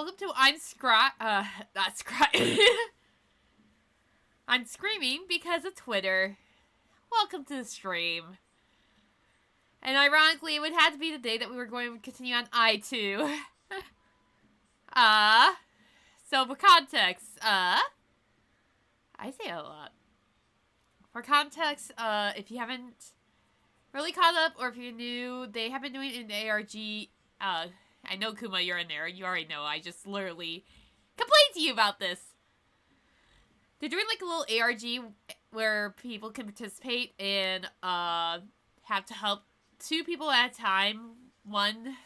welcome to I'm screaming because of Twitter. Welcome to the stream. And ironically, it would have to be the day that we were going to continue on I2. So for context, I say it a lot. For context, if you haven't really caught up, or if you're new, they have been doing an ARG, I know, Kuma, you're in there. You already know. I just literally complained to you about this. They're doing like a little ARG where people can participate and have to help 2 people at a time. One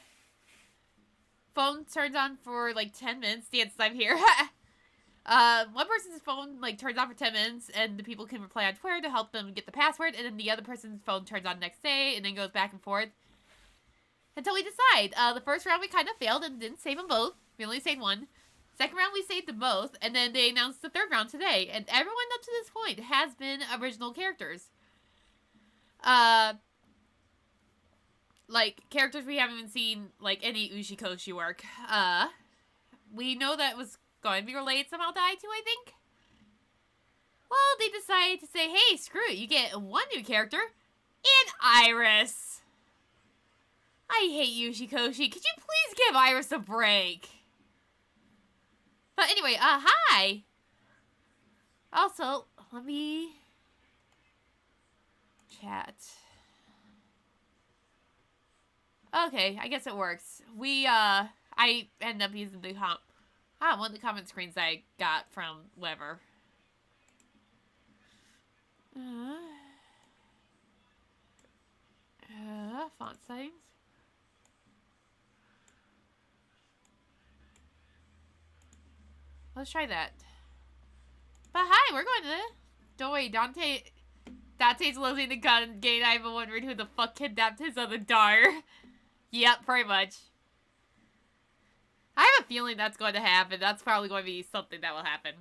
phone turns on for like 10 minutes. Dance time here. One person's phone like turns on for 10 minutes and the people can reply on Twitter to help them get the password, and then the other person's phone turns on next day and then goes back and forth until we decide. The first round we kind of failed and didn't save them both. We only saved one. Second round we saved them both, and then they announced the third round today, and everyone up to this point has been original characters. Like, characters we haven't even seen, like, any Ushikoshi work. We know that was going to be related somehow to I2, I think? Well, they decided to say, hey, screw it, you get one new character, and Iris. I hate Ushikoshi. Could you please give Iris a break? But anyway, hi! Also, let me chat. Okay, I guess it works. I end up using the one of the comment screens I got from whoever. Font settings. Let's try that. But hi, we're going to... Don't worry, Dante's losing the gun game. I've been wondering who the fuck kidnapped his other daughter. Yep, pretty much. I have a feeling that's going to happen. That's probably going to be something that will happen.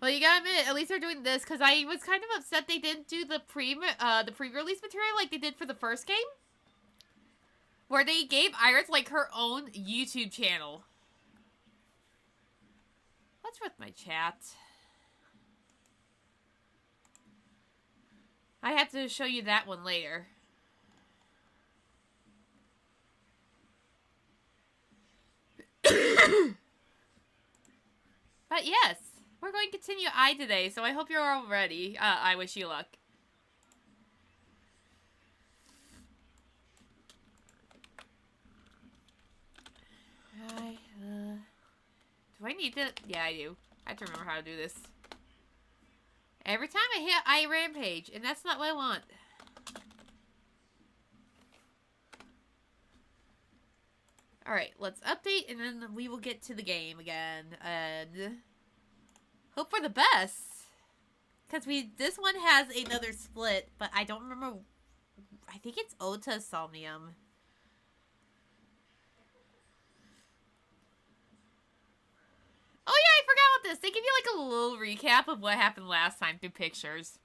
Well, you gotta admit, at least they're doing this, because I was kind of upset they didn't do the pre-release material like they did for the first game. Where they gave Iris, like, her own YouTube channel. What's with my chat? I have to show you that one later. But yes, we're going to continue I today, so I hope you're all ready. I wish you luck. Do I need to? Yeah, I do. I have to remember how to do this. Every time I hit I rampage, and that's not what I want. Alright, let's update, and then we will get to the game again. And hope for the best. Because this one has another split, but I don't remember. I think it's Ota Somnium. Oh yeah, I forgot about this. They give you like a little recap of what happened last time through pictures.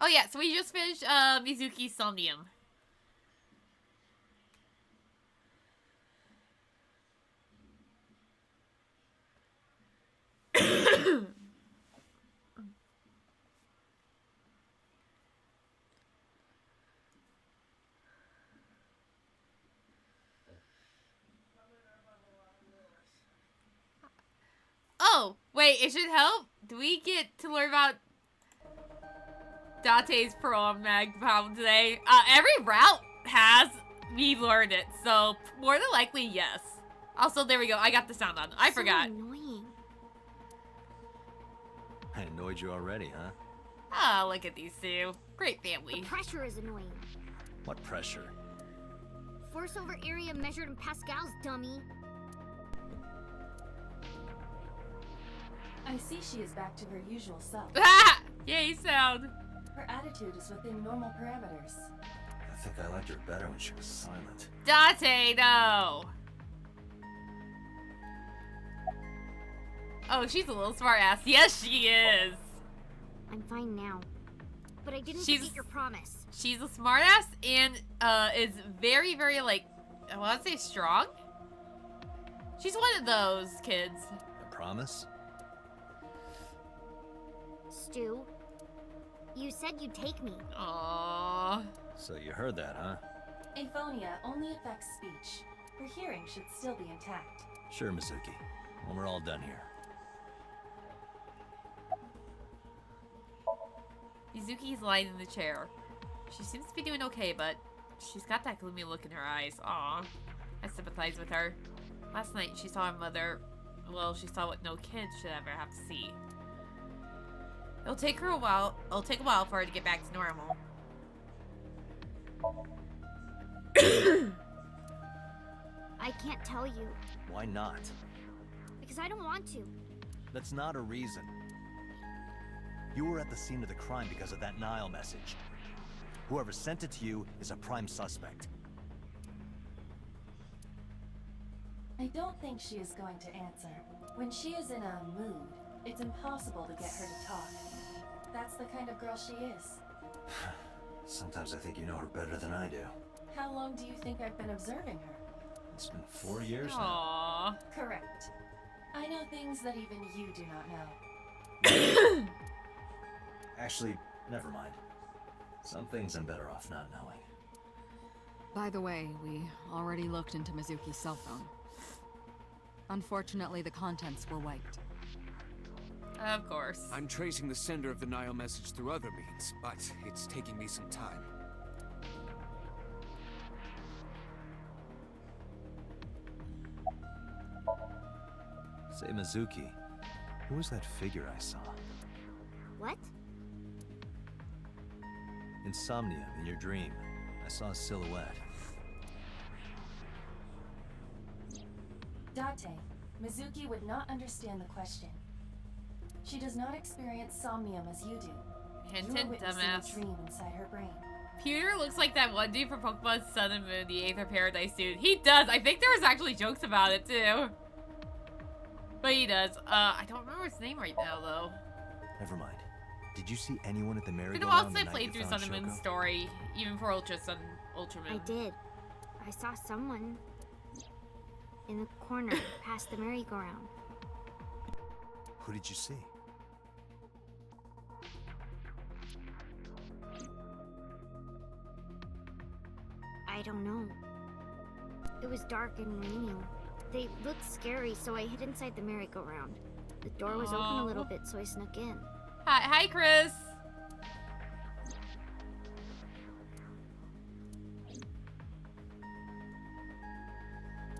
Oh yeah, so we just finished Mizuki's Somnium. Oh, wait, it should help? Do we get to learn about Dante's prom mag problem today? Every route has, we've learned it, so more than likely, yes. Also, there we go, I got the sound on. I forgot. Annoying. I annoyed you already, huh? Ah, look at these two. Great family. The pressure is annoying. What pressure? Force over area measured in pascals, dummy. I see she is back to her usual self. Ah! Yay, sound. Her attitude is within normal parameters. I think I liked her better when she was silent. Dante, no. Oh, she's a little smart ass. Yes, she is. I'm fine now. but I didn't She's- forget your promise. She's a smartass and is very, very, like, I want to say strong? She's one of those kids. A promise? Stu, you said you'd take me. Aww. So you heard that, huh? Aphonia only affects speech. Her hearing should still be intact. Sure, Mizuki. When we're all done here. Mizuki's lying in the chair. She seems to be doing okay, but she's got that gloomy look in her eyes. Aw. I sympathize with her. Last night, she saw her mother. Well, she saw what no kid should ever have to see. It'll take a while for her to get back to normal. I can't tell you, Why not? because I don't want to. That's not a reason. You were at the scene of the crime because of that Nile message. Whoever sent it to you is a prime suspect. I don't think she is going to answer. When she is in a mood, it's impossible to get her to talk. That's the kind of girl she is. Sometimes I think you know her better than I do. How long do you think I've been observing her? It's been 4 years now. Aww. Correct. I know things that even you do not know. Actually, never mind. Some things I'm better off not knowing. By the way, we already looked into Mizuki's cell phone. Unfortunately, the contents were wiped. Of course. I'm tracing the sender of the Nile message through other means, but it's taking me some time. Say, Mizuki, who was that figure I saw? What? In Somnium, in your dream, I saw a silhouette. Date, Mizuki would not understand the question. She does not experience somnium as you do. Hint, You're hint, witnessing dumbass. a dream inside her brain. Pewter looks like that one dude from Pokemon Sun and Moon, the Aether Paradise dude. He does. I think there was actually jokes about it, too. But he does. I don't remember his name right now, though. Never mind. Did you see anyone at the It's been a merry-go-round while the since I night played you through found Sun and Moon's Shoko? story, even for Ultra Sun, Ultra Moon. I did. I saw someone in the corner past the merry-go-round. Who did you see? I don't know. It was dark and raining. They looked scary, so I hid inside the merry-go-round. The door was open a little bit, so I snuck in. Hi, Chris.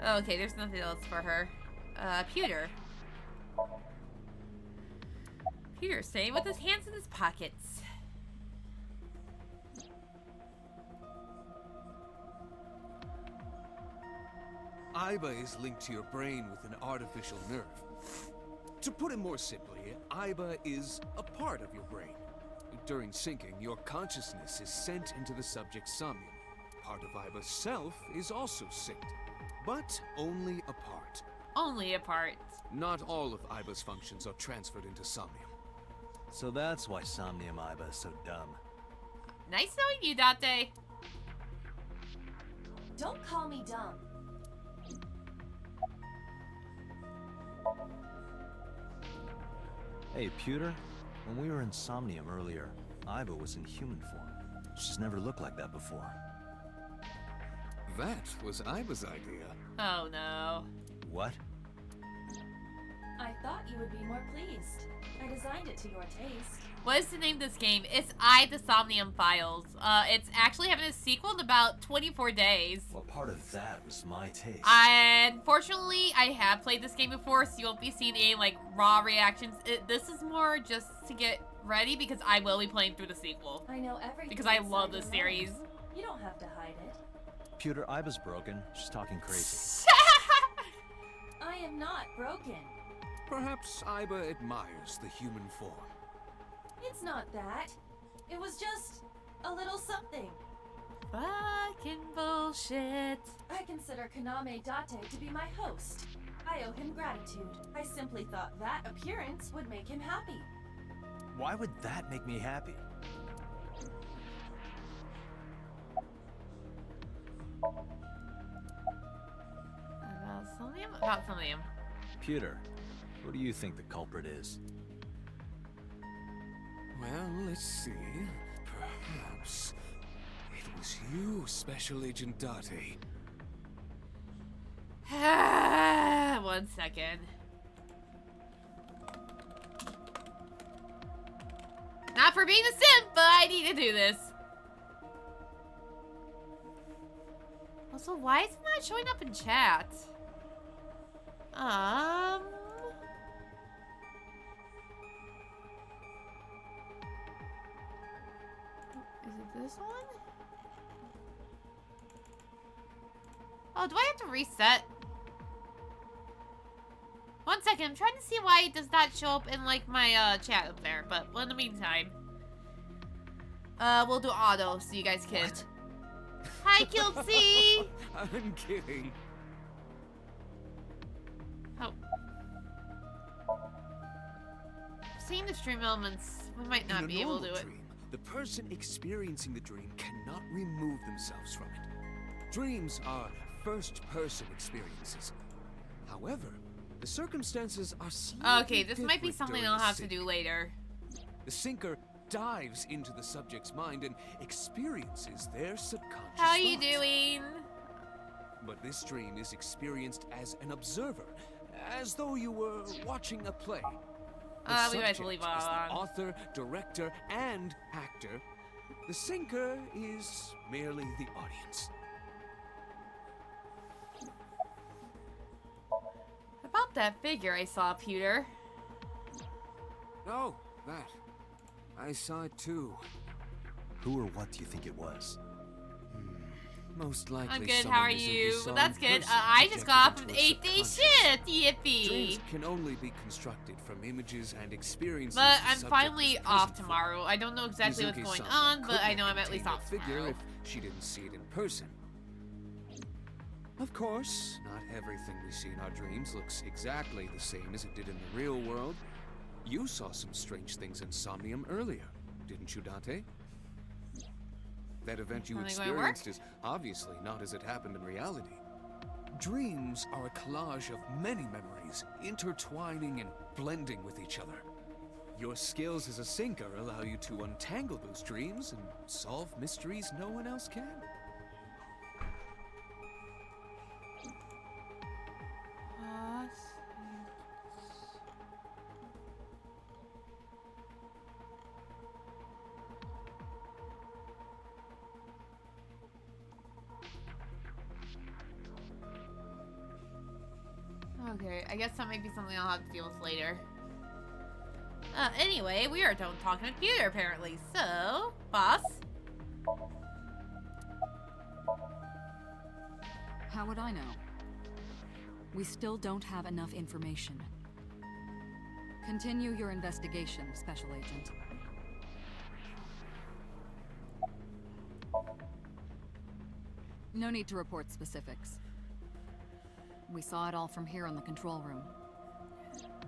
Okay, there's nothing else for her. Pewter. Pewter staying with his hands in his pockets. Aiba is linked to your brain with an artificial nerve. To put it more simply, Aiba is a part of your brain. During syncing, your consciousness is sent into the subject's somnium. Part of Aiba's self is also synced, but only a part. Only a part. Not all of Aiba's functions are transferred into Somnium. So that's why Somnium Aiba is so dumb. Nice knowing you, Date. Don't call me dumb. Hey, Pewter, when we were in Somnium earlier, Aiba was in human form. She's never looked like that before. That was Aiba's idea. Oh no. What? I thought you would be more pleased. I designed it to your taste. What is the name of this game? It's the Somnium Files. It's actually having a sequel in about 24 days. Well, part of that was my taste. Unfortunately, I have played this game before, so you won't be seeing any, like, raw reactions. This is more just to get ready, because I will be playing through the sequel. I know everything. Because I love inside this your series. mind. You don't have to hide it. Pewter, Aiba's broken. She's talking crazy. I am not broken. Perhaps Aiba admires the human form. It's not that. It was just a little something. Fucking bullshit. I consider Kaname Date to be my host. I owe him gratitude. I simply thought that appearance would make him happy. Why would that make me happy? About Somnium? About Somnium. Pewter, who do you think the culprit is? Well, let's see. Perhaps it was you, Special Agent Date. 1 second. Not for being a simp, but I need to do this. Also, why is it not showing up in chat? Is it this one? Oh, do I have to reset? 1 second, I'm trying to see why it does not show up in, like, my, chat up there. But, well, in the meantime, we'll do auto so you guys can... What? Hi, Kilpsy! I'm kidding. Oh. Seeing the stream elements, we might not be able to do it. Dream, the person experiencing the dream cannot remove themselves from it. Dreams are first-person experiences. However, the circumstances are slightly Okay, this might be different something during I'll the have to sinking. do later. The sinker dives into the subject's mind and experiences their subconscious How you thoughts. doing? But this dream is experienced as an observer, as though you were watching a play. The We might as subject well leave it is the on. author, director, and actor. The sinker is merely the audience. About that figure I saw, Pewter. Oh, that. I saw it too. Who or what do you think it was? Most likely. I'm good, someone how are Mizuki you? saw That's in good. person I just got off projected an into a 8-day subconscious. shift, yippee! Dreams can only be constructed from images and experiences. But the I'm subject finally is off present for. tomorrow. I don't know exactly what's going Mizuki-sama on, but couldn't I know I'm have at least obtained off the figure tomorrow. if she didn't see it in person. Of course, not everything we see in our dreams looks exactly the same as it did in the real world. You saw some strange things in Somnium earlier, didn't you, Date? That event you Something going to work? experienced is obviously not as it happened in reality. Dreams are a collage of many memories, intertwining and blending with each other. Your skills as a sinker allow you to untangle those dreams and solve mysteries no one else can. Okay, I guess that might be something I'll have to deal with later. Anyway, we are done talking to Peter, apparently. So, boss? How would I know? We still don't have enough information. Continue your investigation, Special Agent. No need to report specifics. We saw it all from here in the control room.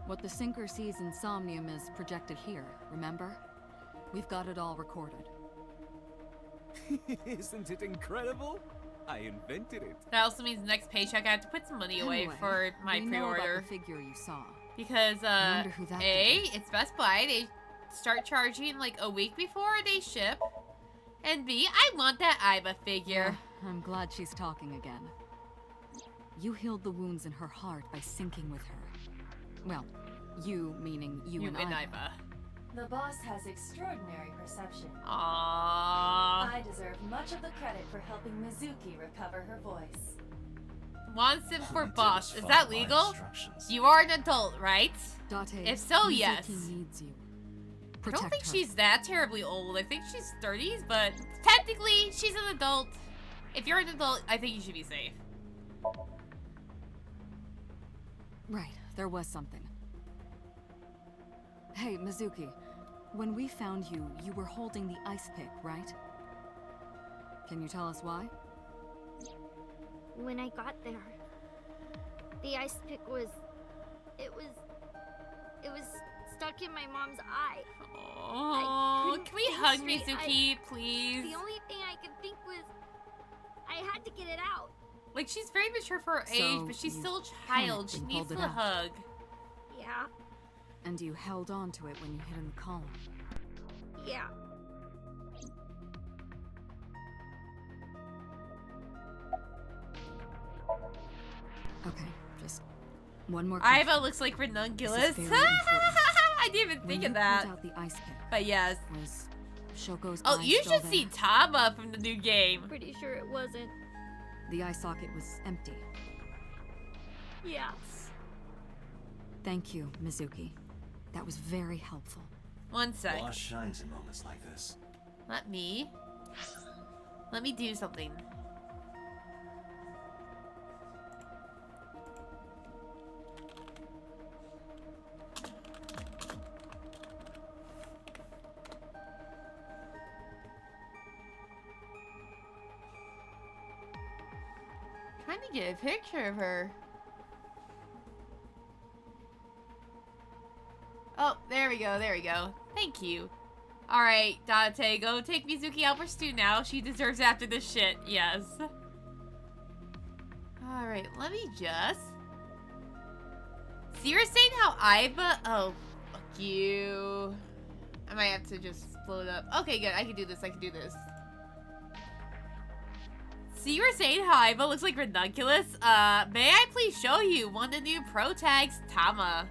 What the sinker sees in Somnium is projected here, remember? We've got it all recorded. Isn't it incredible? I invented it. That also means next paycheck I have to put some money away Anyway, for my we know about pre-order. the figure you saw. Because, wonder who that A, could be. it's Best Buy. They start charging like a week before they ship. And B, I want that Aiba figure. I'm glad she's talking again. You healed the wounds in her heart by syncing with her. Well, you meaning you and Aiba. Aiba. The boss has extraordinary perception. Aww. I deserve much of the credit for helping Mizuki recover her voice. Wants him for Did boss. was Is follow that my legal? instructions. You are an adult, right? Date, If so, Mizuki yes. needs you. I Protect don't think her. she's that terribly old. I think she's 30s, but technically she's an adult. If you're an adult, I think you should be safe. Right, there was something. Hey, Mizuki. When we found you, you were holding the ice pick, right? Can you tell us why? When I got there, the ice pick was... It was stuck stuck in my mom's eye. Oh, couldn't can we think hug straight. Mizuki, please? The only thing I could think was I had to get it out. Like, she's very mature for her So age, but she's you still a child. panicked She and needs pulled a it out. hug. Yeah, And you held on to it when you hid in the column. yeah. Okay, just one more question. Iva looks like ranunculus. This is very important. I didn't even When think you of that. pulled out the ice pick, But yes. was Shoko's Oh, eye you still should there? see Tama from the new game. Pretty sure it wasn't. The eye socket was empty. Yeah. Thank you, Mizuki. That was very helpful. One sec. Lost shines in moments like this. Let me do something. Trying to get a picture of her. Oh, there we go, there we go. Thank you. Alright, Dante, go take Mizuki out for stew now. She deserves after this shit, yes. Alright, let me just... So you were saying how Aiba... Oh, fuck you. I might have to just blow it up. Okay, good, I can do this, I can do this. So you were saying how Aiba looks like ranunculus? May I please show you one of the new pro tags, Tama.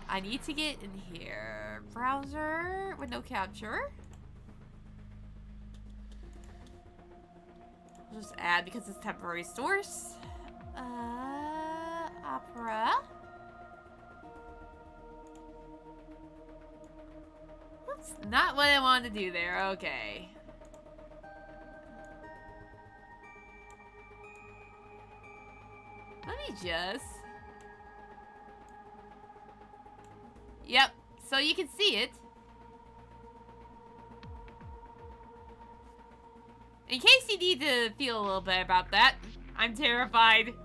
I need to get in here. Browser with no capture. I'll just add because it's temporary source. Opera. That's not what I wanted to do there. Okay. Let me just... Yep, so you can see it. In case you need to feel a little bit about that, I'm terrified.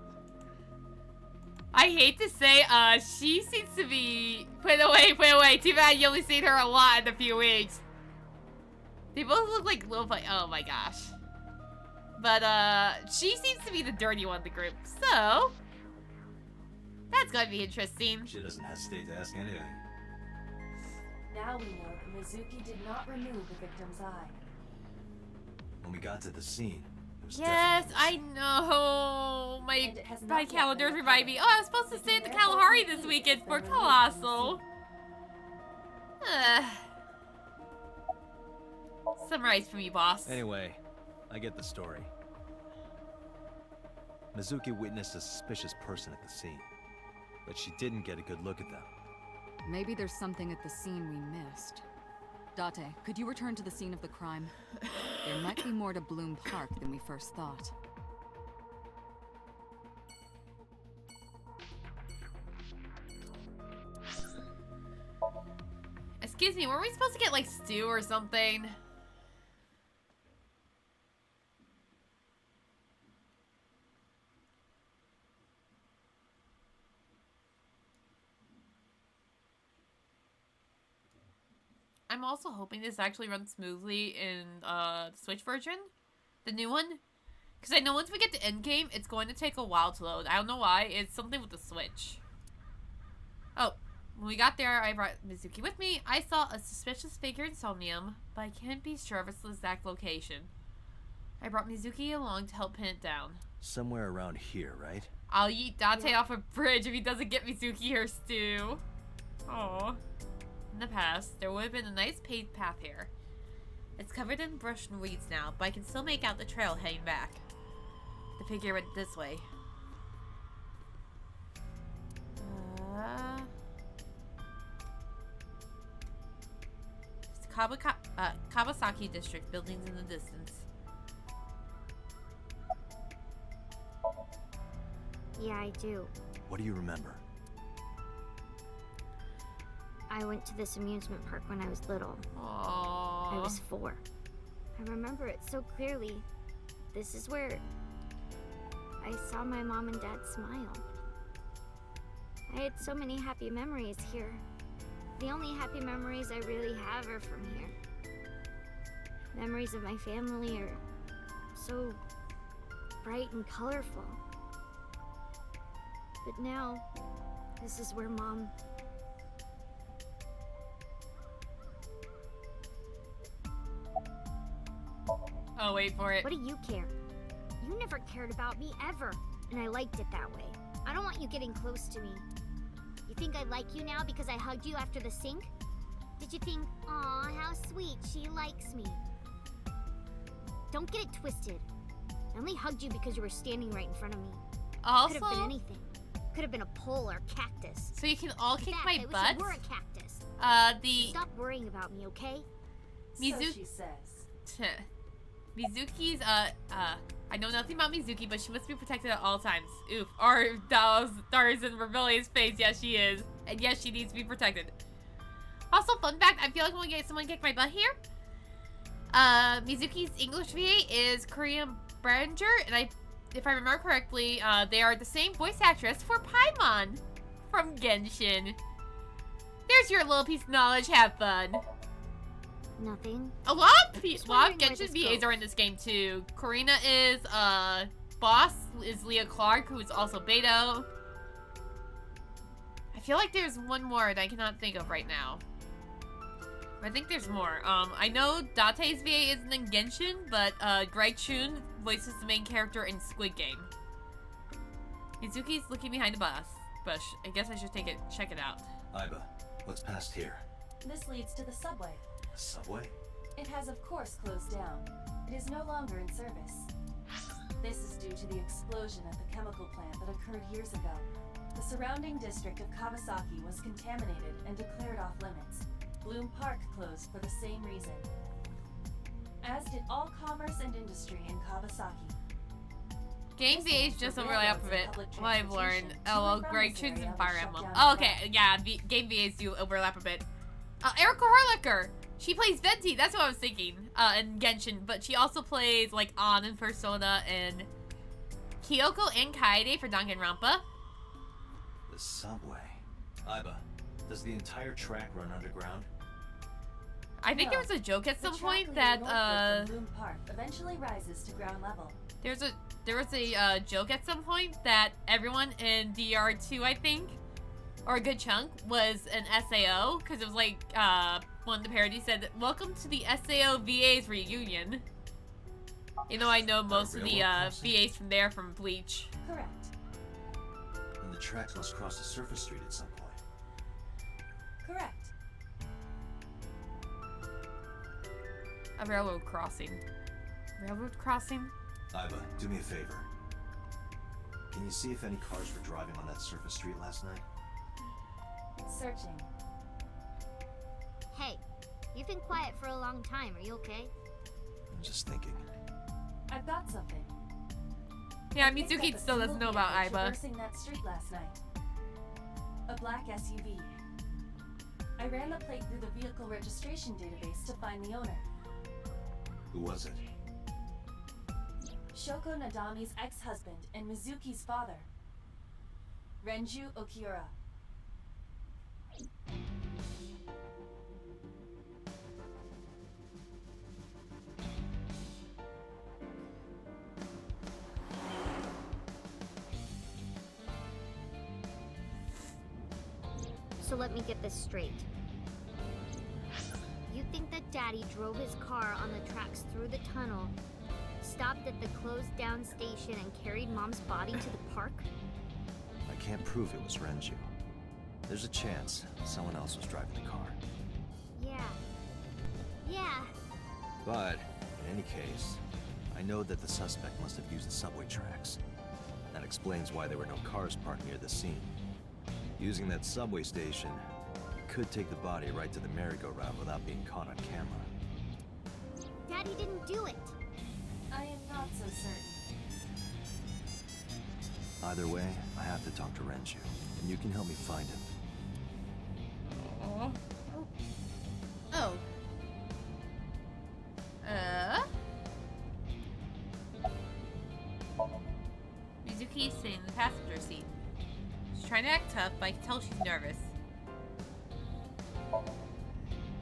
I hate to say, she seems to be... Put away. Too bad you only seen her a lot in a few weeks. They both look like little... Oh my gosh. But, she seems to be the dirty one in the group, so... That's gonna be interesting. She doesn't hesitate to ask anything. Now we know that Mizuki did not remove the victim's eye. When we got to the scene, it was Yes, definitely I know. And it has My not yet calendars been remind me. Oh, I was supposed to stay at the Kalahari this weekend for Colossal. Summarize for me, boss. Anyway, I get the story. Mizuki witnessed a suspicious person at the scene, but she didn't get a good look at them. Maybe there's something at the scene we missed. Date, could you return to the scene of the crime? There might be more to Bloom Park than we first thought. Excuse me, weren't we supposed to get like stew or something? I'm also hoping this actually runs smoothly in the Switch version, the new one. Because I know once we get to endgame, it's going to take a while to load. I don't know why. It's something with the Switch. Oh, when we got there, I brought Mizuki with me. I saw a suspicious figure in Somnium, but I can't be sure of its exact location. I brought Mizuki along to help pin it down. Somewhere around here, right? I'll yeet Dante off a bridge if he doesn't get Mizuki her stew. Aww. In the past, there would have been a nice paved path here. It's covered in brush and weeds now, but I can still make out the trail heading back. The figure went this way. It's Kawasaki District, buildings in the distance. Yeah, I do. What do you remember? I went to this amusement park when I was little. Aww. I was 4. I remember it so clearly. This is where I saw my mom and dad smile. I had so many happy memories here. The only happy memories I really have are from here. Memories of my family are so bright and colorful. But now, this is where Mom... Oh, wait for it. What do you care? You never cared about me ever, and I liked it that way. I don't want you getting close to me. You think I like you now because I hugged you after the sink? Did you think, aw, how sweet, she likes me? Don't get it twisted. I only hugged you because you were standing right in front of me. Also, Could have been anything. Could have been a pole or a cactus. so you can all kick In fact, my I wish butt. you were a cactus. The Stop worrying about me, okay? So she says. Mizuki's, I know nothing about Mizuki, but she must be protected at all times. Oof. Or stars in Rebellious face. Yes, she is. And yes, she needs to be protected. Also, fun fact, I feel like when we get someone kick my butt here, Mizuki's English VA is Korean Branger, and if I remember correctly, they are the same voice actress for Paimon from Genshin. There's your little piece of knowledge. Have fun. Nothing. A lot of Just Genshin wondering where this VAs goes. are in this game too. Karina is boss is Leah Clark, who is also Beto. I feel like there's one more that I cannot think of right now. I think there's more. I know Date's VA isn't in Genshin, but Greg Chun voices the main character in Squid Game. Mizuki's looking behind the bush. I guess I should check it out. Aiba, what's past here? This leads to the subway. A subway? It has of course closed down. It is no longer in service. This is due to the explosion at the chemical plant that occurred years ago. The surrounding district of Kawasaki was contaminated and declared off limits. Bloom Park closed for the same reason. As did all commerce and industry in Kawasaki. Game VAs just overlap a bit. What I've learned. Oh, well, Greg Chun's in Fire Emblem. down Oh, okay. Yeah, game VAs do overlap a bit. Erica Harlicker. She plays Venti. That's what I was thinking. In Genshin. But she also plays, like, An in Persona and Kyoko and Kaede for Danganronpa. The subway. Aiba, does the entire track run underground? I think No. there was a joke at The some track point leading that, northward from Bloom Park eventually rises to ground level. there was a joke at some point that everyone in DR2, I think, or a good chunk, was an SAO, because it was like, one of the parodies said, "Welcome to the SAO VAs reunion." You know, I know most of the railroad crossing? VAs from there from Bleach. Correct. And the tracks must cross a surface street at some point. Correct. A railroad crossing. Railroad crossing? Aiba, do me a favor. Can you see if any cars were driving on that surface street last night? Searching. Hey, you've been quiet for a long time. Are you okay? I'm just thinking. I've got something. Yeah, I picked up Mitsuki a still doesn't know single about vehicle Aiba. traversing that street last night. A black SUV. I ran the plate through the vehicle registration database to find the owner. Who was it? Shoko Nadami's ex-husband and Mizuki's father. Renju Okiura. So let me get this straight. You think that Daddy drove his car on the tracks through the tunnel, stopped at the closed down station, and carried Mom's body to the park? I can't prove it was Renju. There's a chance someone else was driving the car. Yeah. But, in any case, I know that the suspect must have used the subway tracks. That explains why there were no cars parked near the scene. Using that subway station, you could take the body right to the merry-go-round without being caught on camera. Daddy didn't do it. I am not so certain. Either way, I have to talk to Renju, and you can help me find him. Oh. Mizuki's sitting in the passenger seat. She's trying trying to act tough, but I can tell she's nervous.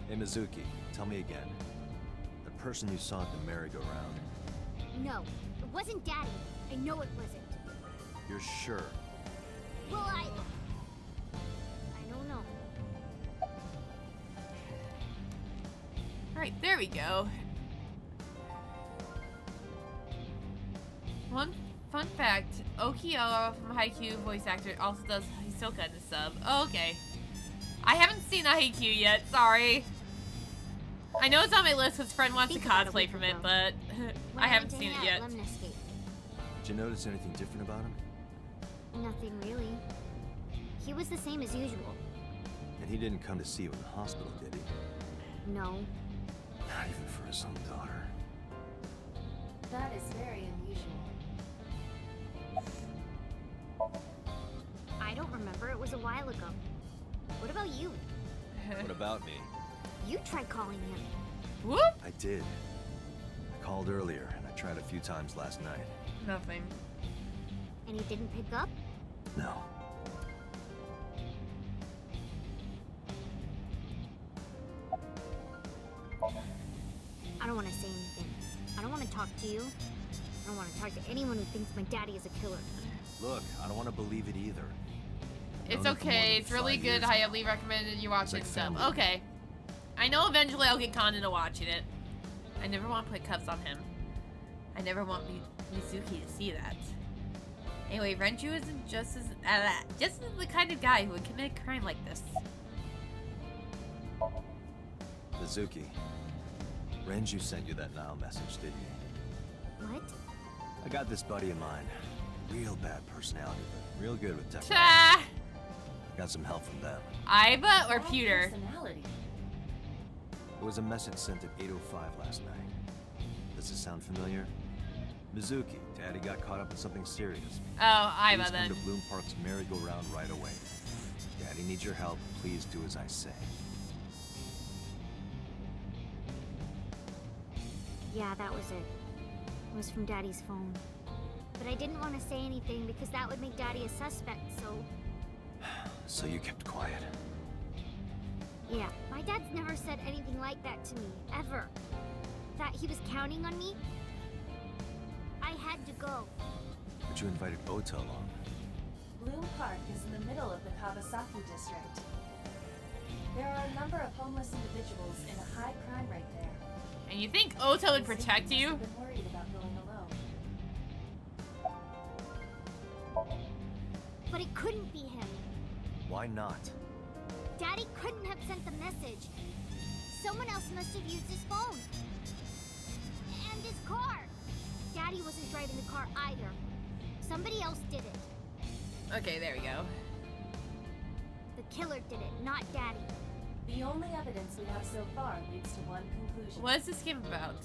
Hey, Mizuki, tell me again. The person you saw at the merry-go-round, No, it wasn't Daddy. I know it wasn't. you're sure? Well, I don't know. Alright, there we go. One fun fact, Okio from Haikyuu voice actor also does Hisoka in the sub. Oh, okay. I haven't seen a Haikyuu yet, sorry. I know it's on my list because friend wants to cosplay from it, but I haven't seen it yet. Did you notice anything different about him? Nothing really. He was the same as usual. And he didn't come to see you in the hospital, did he? No. Not even for his own daughter. That is very unusual. I don't remember. It was a while ago. What about you? What about me? You tried calling him. Whoop! I did. I called earlier, and I tried a few times last night. Nothing. And he didn't pick up? No. I don't want to say anything. I don't want to talk to you. I don't want to talk to anyone who thinks my daddy is a killer. Look, I don't want to believe it either. It's Known him for more okay. than It's really 5 good. years I now. highly recommended you watch It's it like and stuff. family. Okay. I know eventually I'll get conned into watching it. I never want to put cuffs on him. I never want Mizuki to see that. Anyway, Renju isn't just the kind of guy who would commit a crime like this. Mizuki, Renju sent you that Nile message, didn't he? What? I got this buddy of mine. Real bad personality, but real good with technology. Ta! Got some help from them. Aiba or Bad Pewter? personality. It was a message sent at 8:05 last night. Does it sound familiar? Mizuki, Daddy got caught up in something serious. Oh, Aiba Please then. come to Bloom Park's merry-go-round right away. Daddy needs your help. Please do as I say. Yeah, that was it. It was from Daddy's phone. But I didn't want to say anything because that would make Daddy a suspect, so... So you kept quiet. Yeah, my dad's never said anything like that to me, ever. That he was counting on me. I had to go. But you invited Ota along. Bloom Park is in the middle of the Kawasaki district. There are a number of homeless individuals in a high crime rate there. And you think Ota would They protect must you? have been worried about going alone. But it couldn't be him. Why not? Daddy couldn't have sent the message. Someone else must have used his phone. And his car. Daddy wasn't driving the car either. Somebody else did it. Okay, there we go. The killer did it, not Daddy. The only evidence we have so far leads to one conclusion. What is this game about?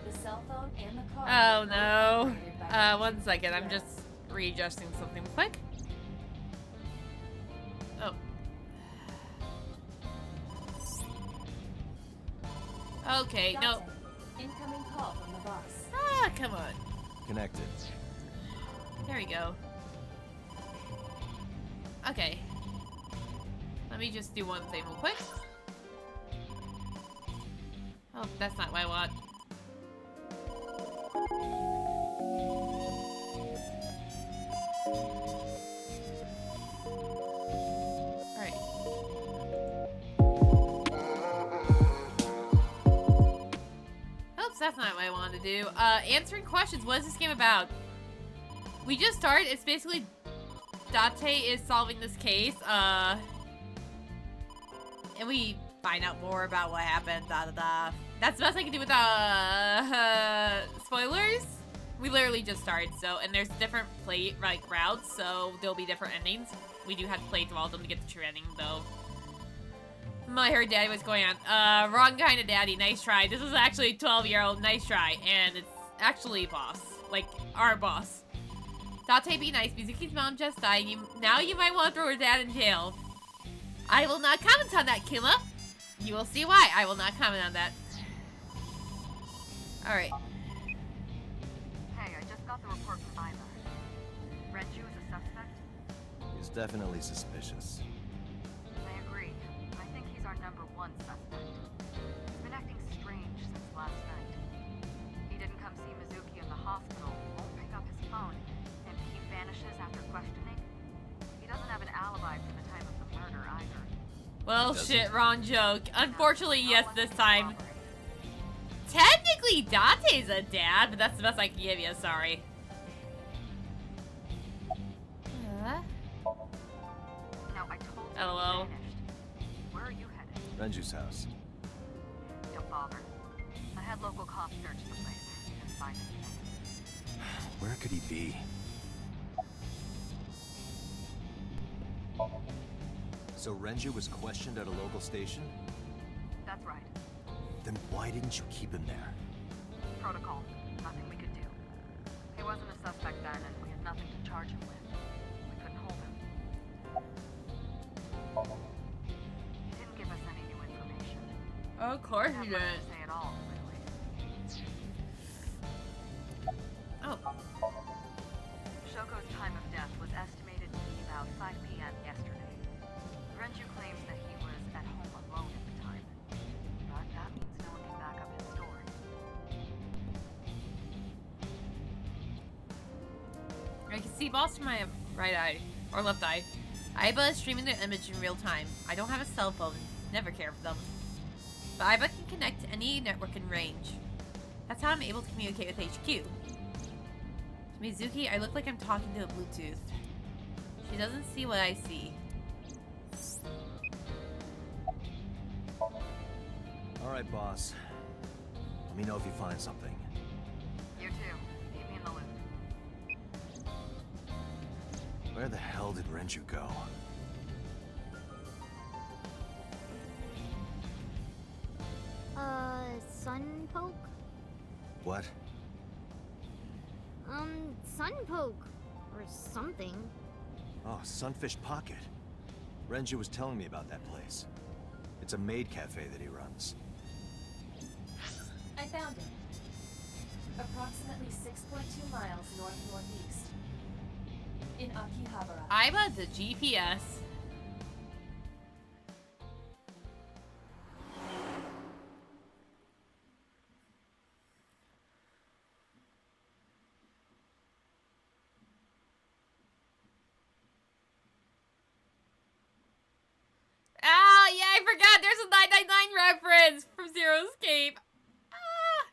The cell phone and the car. Oh were both no. operated by One second, I'm Yes. just readjusting something quick. Oh. Okay, no. Dante, incoming call from the boss. Ah, come on. Connected. There we go. Okay. Let me just do one thing real quick. Oh, that's not what I want. Alright. Oops, that's not what I wanted to do. Answering questions. What is this game about? We just started. It's basically Date is solving this case. And we find out more about what happened. Da da da. That's the best I can do without spoilers. We literally just started, so and there's different routes, so there'll be different endings. We do have to play through all of them to get the true ending, though. I heard Daddy was going on. Wrong kind of Daddy. Nice try. This is actually a 12-year-old. Nice try, and it's actually boss, like our boss. Date, be nice. Mizuki's mom just died. Now you might want to throw her dad in jail. I will not comment on that, Kima. You will see why. I will not comment on that. Alright. Hey, I just got the report from Aiba. Renju is a suspect? He's definitely suspicious. I agree. I think he's our #1 suspect. He's been acting strange since last night. He didn't come see Mizuki in the hospital, won't pick up his phone, and he vanishes after questioning. He doesn't have an alibi for the time of the murder either. Well, shit, wrong joke. Unfortunately, yes, this time. Technically, Dante's a dad, but that's the best I can give you, sorry. Now, I told you LOL. he vanished. Where are you headed? Renju's house. Don't bother. I had local cops search the place. Didn't find anything. Where could he be? So Renju was questioned at a local station? That's right. Then why didn't you keep him there? Protocol. Nothing we could do. He wasn't a suspect then, and we had nothing to charge him with. We couldn't hold him. He didn't give us any new information. Of course you He didn't didn't. say at all, really. Oh. Shoko's time of death was estimated to be about 5 p.m. yesterday. Renju claims that he was at home alone at the time. But that means no one can back up his story. I can see balls from my right eye, or left eye. Aiba is streaming their image in real time. I don't have a cell phone, never care for them. But Aiba can connect to any network in range. That's how I'm able to communicate with HQ. To Mizuki, I look like I'm talking to a Bluetooth. She doesn't see what I see. Alright, boss. Let me know if you find something. You too. Keep me in the loop. Where the hell did Renju go? Sunpoke? What? Sunpoke. Or something. Oh, Sunfish Pocket. Renju was telling me about that place. It's a maid cafe that he runs. I found it. Approximately 6.2 miles north-northeast. In Akihabara. Aiba, the GPS. Oh, yeah, I forgot. There's a 999 reference from Zero Escape. Ah.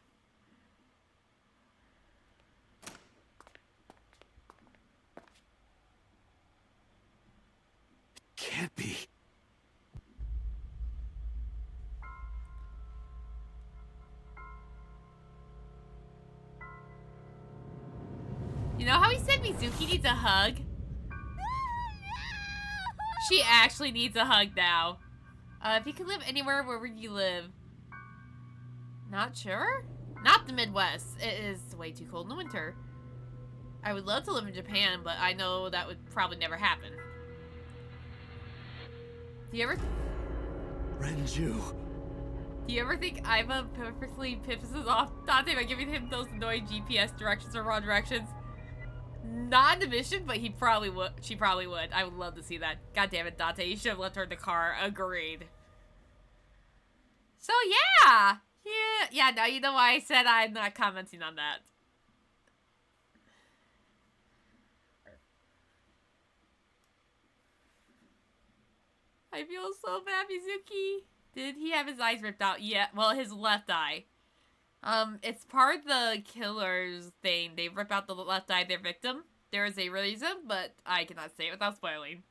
Can't be. You know how he said Mizuki needs a hug? She actually needs a hug now. If you could live anywhere, where would you live? Not sure? Not the Midwest. It is way too cold in the winter. I would love to live in Japan, but I know that would probably never happen. Do you ever think Aiba perfectly pisses off Dante by giving him those annoying GPS directions or wrong directions? Not in the mission, but he probably would. She probably would. I would love to see that. God damn it, Dante. You should have left her in the car. Agreed. So, yeah. Yeah, now you know why I said I'm not commenting on that. I feel so bad, Mizuki. Did he have his eyes ripped out? Yeah, well, his left eye. It's part of the killer's thing. They rip out the left eye of their victim. There is a reason, but I cannot say it without spoiling.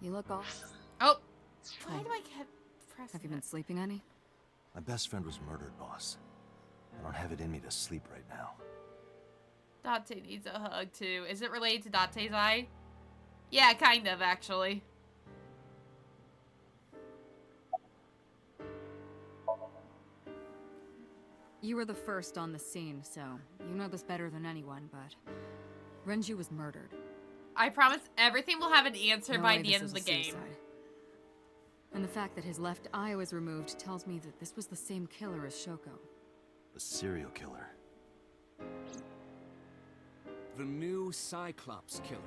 You look off. Oh! Why do I keep pressing Have you been that? sleeping any? My best friend was murdered, boss. I don't have it in me to sleep right now. Dante needs a hug, too. Is it related to Dante's eye? Yeah, kind of, actually. You were the first on the scene, so you know this better than anyone, but Renju was murdered. I promise everything will have an answer No by way the this end is of the a game. suicide. And the fact that his left eye was removed tells me that this was the same killer as Shoko. The serial killer. The new Cyclops killer.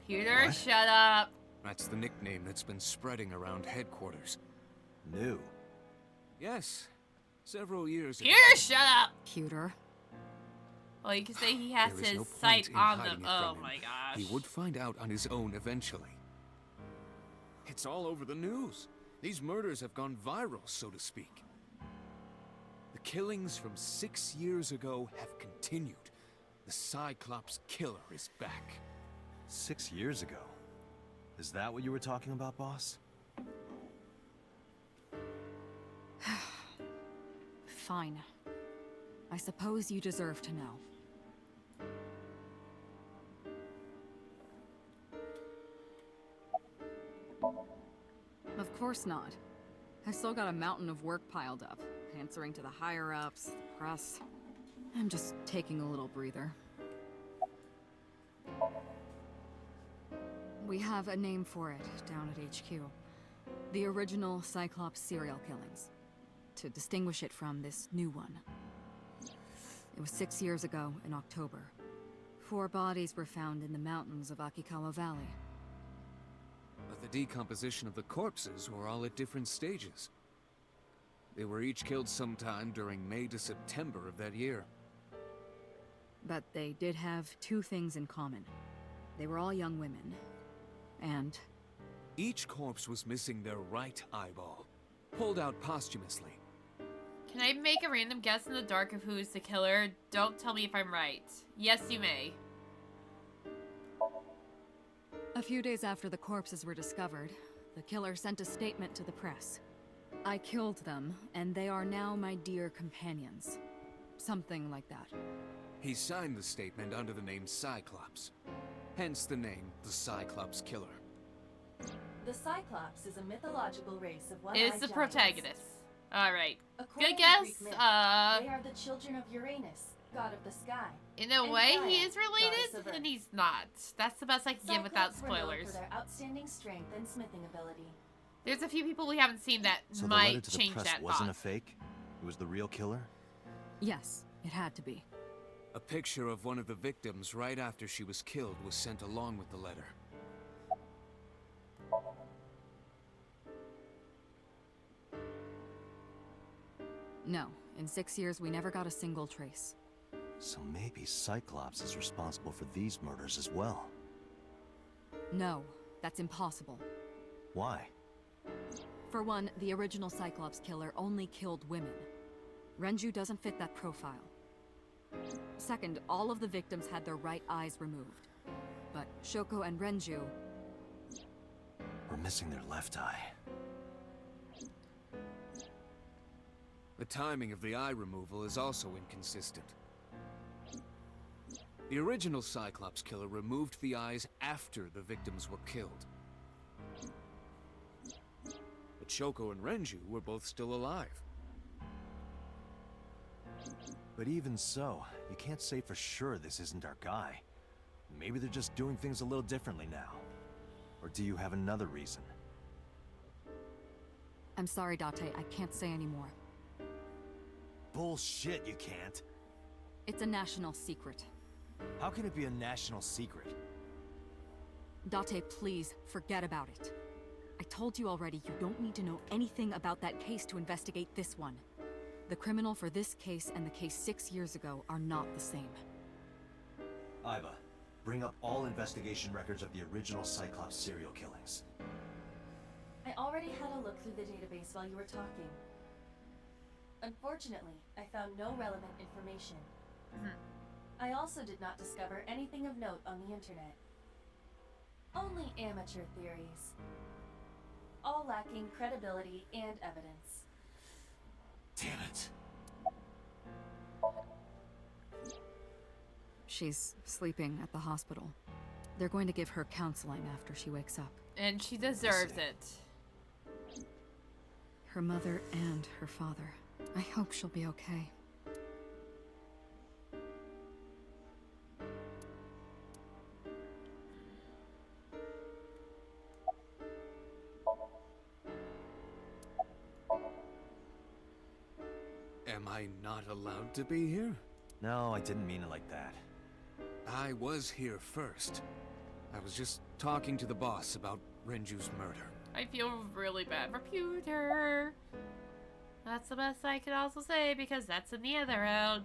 Peter, What? shut up. That's the nickname that's been spreading around headquarters. New. Yes, several years ago. Peter, shut up. Pewter. Well, you can say he has There is his no point sight in on hiding them. it Oh from him. my gosh. He would find out on his own eventually. It's all over the news. These murders have gone viral, so to speak. The killings from 6 years ago have continued. The Cyclops killer is back. 6 years ago. Is that what you were talking about, boss? Fine. I suppose you deserve to know. Of course not. I still got a mountain of work piled up, answering to the higher-ups, the press. I'm just taking a little breather. We have a name for it down at HQ. The original Cyclops serial killings. To distinguish it from this new one. It was 6 years ago in October. 4 bodies were found in the mountains of Akikawa Valley. But the decomposition of the corpses were all at different stages. They were each killed sometime during May to September of that year. But they did have 2 things in common. They were all young women. And Each corpse was missing their right eyeball, pulled out posthumously. Can I make a random guess in the dark of who's the killer? Don't tell me if I'm right. Yes, you may. a few days after the corpses were discovered, the killer sent a statement to the press. I killed them, and they are now my dear companions. Something like that. He signed the statement under the name Cyclops. Hence the name, the Cyclops Killer. The Cyclops is a mythological race of one-eyed Is the giants. protagonist. Alright. According Good to guess. Greek myth, they are the children of Uranus, god of the sky. In a and way, Gaia, he is goddess related, of Earth. and he's not. That's the best I can give without Cyclops were known spoilers. for their outstanding strength and smithing ability. There's a few people we haven't seen that So the letter might to the change press that wasn't a thought. fake? It was the real killer? Yes, it had to be. A picture of one of the victims right after she was killed was sent along with the letter. No, in 6 years we never got a single trace. So maybe Cyclops is responsible for these murders as well. No, that's impossible. Why? For one, the original Cyclops killer only killed women. Renju doesn't fit that profile. Second, all of the victims had their right eyes removed. But Shoko and Renju, We're missing their left eye. The timing of the eye removal is also inconsistent. The original Cyclops Killer removed the eyes after the victims were killed. But Shoko and Renju were both still alive. But even so, you can't say for sure this isn't our guy. Maybe they're just doing things a little differently now. Or do you have another reason? I'm sorry, Date, I can't say anymore. Bullshit, you can't. It's a national secret. How can it be a national secret? Date, please, forget about it. I told you already, you don't need to know anything about that case to investigate this one. The criminal for this case and the case 6 years ago are not the same. Iva, bring up all investigation records of the original Cyclops serial killings. I already had a look through the database while you were talking. Unfortunately, I found no relevant information. I also did not discover anything of note on the internet. Only amateur theories. All lacking credibility and evidence. Damn it. She's sleeping at the hospital. They're going to give her counseling after she wakes up. And she deserves it. Her mother and her father. I hope she'll be okay. I not allowed to be here? No, I didn't mean it like that. I was here first. I was just talking to the boss about Renju's murder. I feel really bad for Pewter. That's the best I could also say because that's in the other round.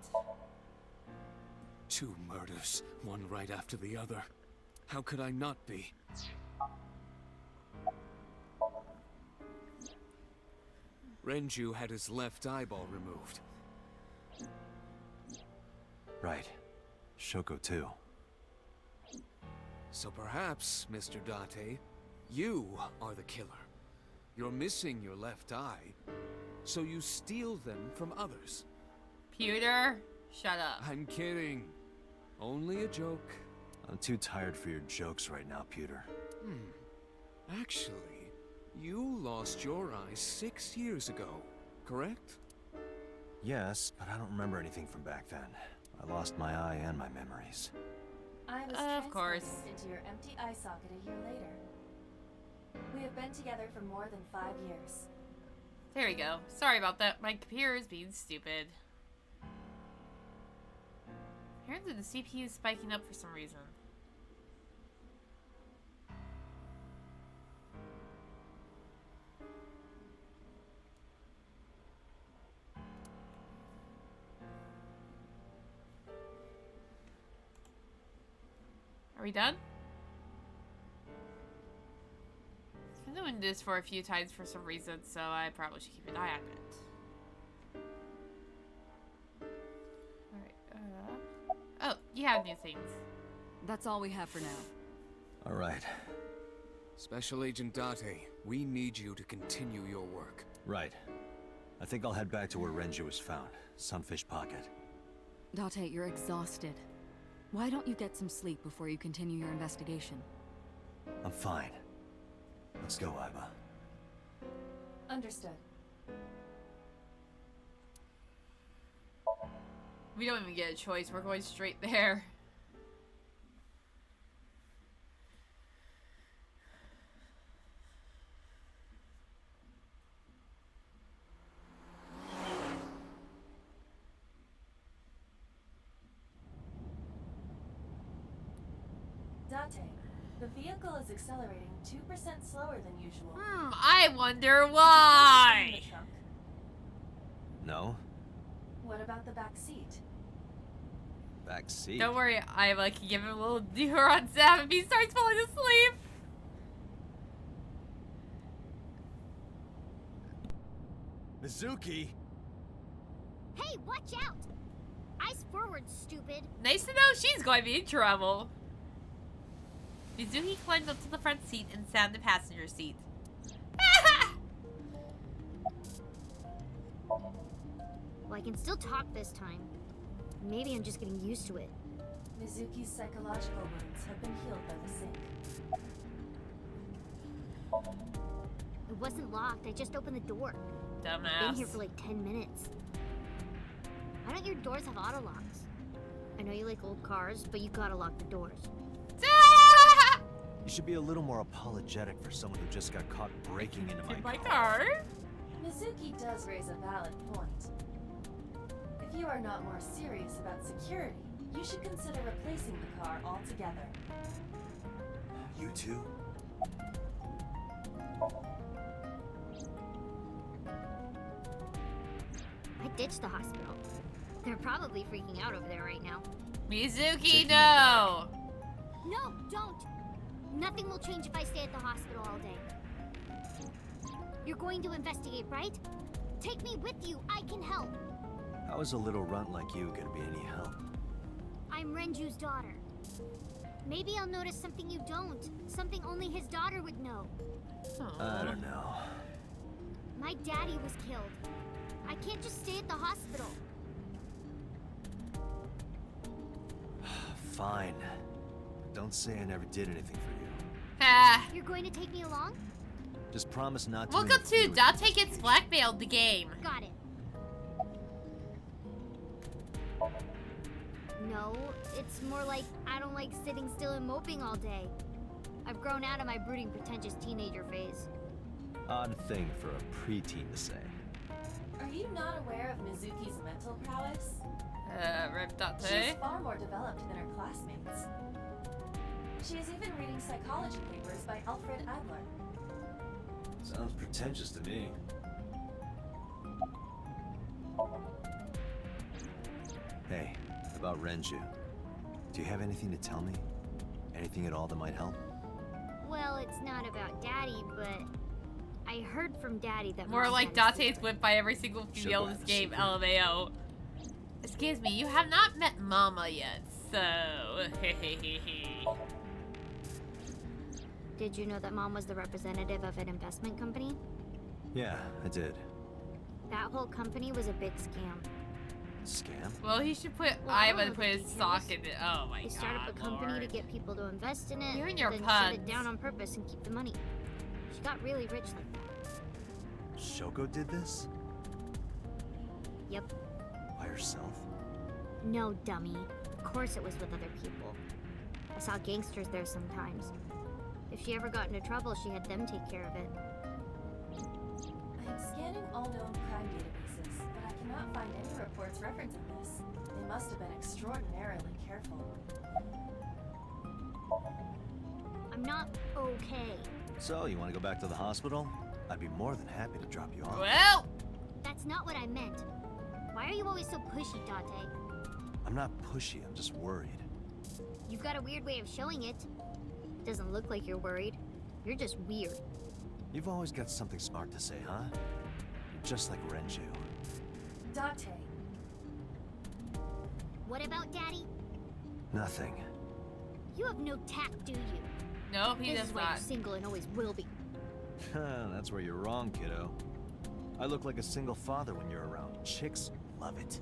2 murders, one right after the other. How could I not be? Renju had his left eyeball removed. Right. Shoko too. So perhaps, Mr. Date, you are the killer. You're missing your left eye, so you steal them from others. Pewter, shut up. I'm kidding. Only a joke. I'm too tired for your jokes right now, Pewter. Actually, you lost your eye 6 years ago, correct? Yes, but I don't remember anything from back then. I lost my eye and my memories. I was Of course. transplanted into your empty eye socket a year later. We have been together for more than 5 years. There we go. Sorry about that. My computer is being stupid. Apparently the CPU is spiking up for some reason. Are we done? I've been doing this for a few times for some reason, so I probably should keep an eye on it. Alright, oh, you have new things. That's all we have for now. All right. Special Agent Date, we need you to continue your work. Right. I think I'll head back to where Renju was found. Sunfish Pocket. Date, you're exhausted. Why don't you get some sleep before you continue your investigation? I'm fine. Let's go, Aiba. Understood. We don't even get a choice, we're going straight there. Date, the vehicle is accelerating 2% slower than usual. I wonder why. In the trunk. No? What about the back seat? Back seat? Don't worry, I can give him a little detour on Zap if he starts falling asleep. Mizuki! Hey, watch out! Eyes forward, stupid. Nice to know she's going to be in trouble. Mizuki climbed up to the front seat and sat in the passenger seat. Well, I can still talk this time. Maybe I'm just getting used to it. Mizuki's psychological wounds have been healed by the sink. It wasn't locked, I just opened the door. Dumbass. Been here for like 10 minutes. Why don't your doors have auto locks? I know you like old cars, but you gotta lock the doors. You should be a little more apologetic for someone who just got caught breaking into In my my car. car? Mizuki does raise a valid point. If you are not more serious about security, you should consider replacing the car altogether. You too? I ditched the hospital. They're probably freaking out over there right now. Mizuki, no! No, don't! Nothing will change if I stay at the hospital all day. You're going to investigate, right? Take me with you, I can help! How is a little runt like you gonna be any help? I'm Renju's daughter. Maybe I'll notice something you don't. Something only his daughter would know. I don't know. My daddy was killed. I can't just stay at the hospital. Fine. Don't say I never did anything for you. Ah. You're going to take me along? Just promise not to. Welcome to Date Gets Blackmailed, the game. Got it. No, it's more like I don't like sitting still and moping all day. I've grown out of my brooding, pretentious teenager phase. Odd thing for a preteen to say. Are you not aware of Mizuki's mental prowess? Rip Date. She's far more developed than her classmates. She is even reading psychology papers by Alfred Adler. Sounds pretentious to me. Hey, about Renju. Do you have anything to tell me? Anything at all that might help? Well, it's not about Daddy, but I heard from Daddy that More Mom like had a Date's whipped by every single female in this game, secret. LMAO. Excuse me, you have not met Mama yet, so... Did you know that Mom was the representative of an investment company? Yeah, I did. That whole company was a big scam. Scam? Well, he should put Well, I don't Iva know put the his details. stock in it. Oh my They god, started up a company Lord. to get people to invest in it, You and your then shut puns. it down on purpose and keep the money. She got really rich like that. Shoko did this? Yep. By herself? No, dummy. Of course it was with other people. I saw gangsters there sometimes. If she ever got into trouble, she had them take care of it. I am scanning all known crime databases, but I cannot find any reports referencing this. They must have been extraordinarily careful. I'm not okay. So, you want to go back to the hospital? I'd be more than happy to drop you off. Well, That's not what I meant. Why are you always so pushy, Date? I'm not pushy, I'm just worried. You've got a weird way of showing it. Doesn't look like you're worried. You're just weird. You've always got something smart to say, huh? You're just like Renju. Date, What about Daddy? Nothing. You have no tact, do you? no, he This does is why not. you're single and always will be. That's where you're wrong, kiddo. I look like a single father when you're around. Chicks love it.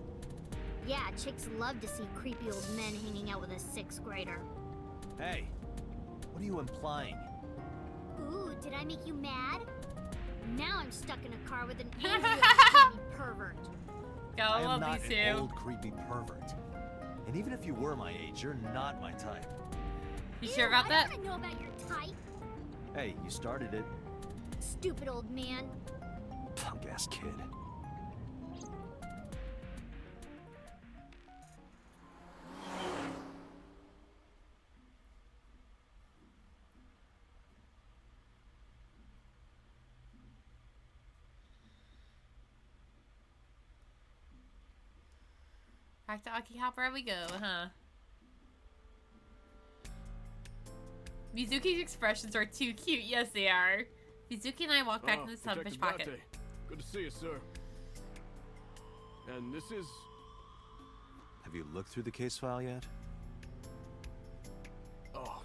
Yeah, chicks love to see creepy old men hanging out with a sixth grader. Hey, what are you implying? Ooh, did I make you mad? Now I'm stuck in a car with an angry old creepy pervert. I Gotta am love not these an two. old creepy pervert. And even if you were my age, you're not my type. You Ew, sure about that? I don't wanna know about your type. Hey, you started it. Stupid old man. Punk-ass kid. Back to Akihopper we go, huh? Mizuki's expressions are too cute. Yes, they are. Mizuki and I walk back to the sunfish Detective pocket. Date. Good to see you, sir. And this is... Have you looked through the case file yet? Oh,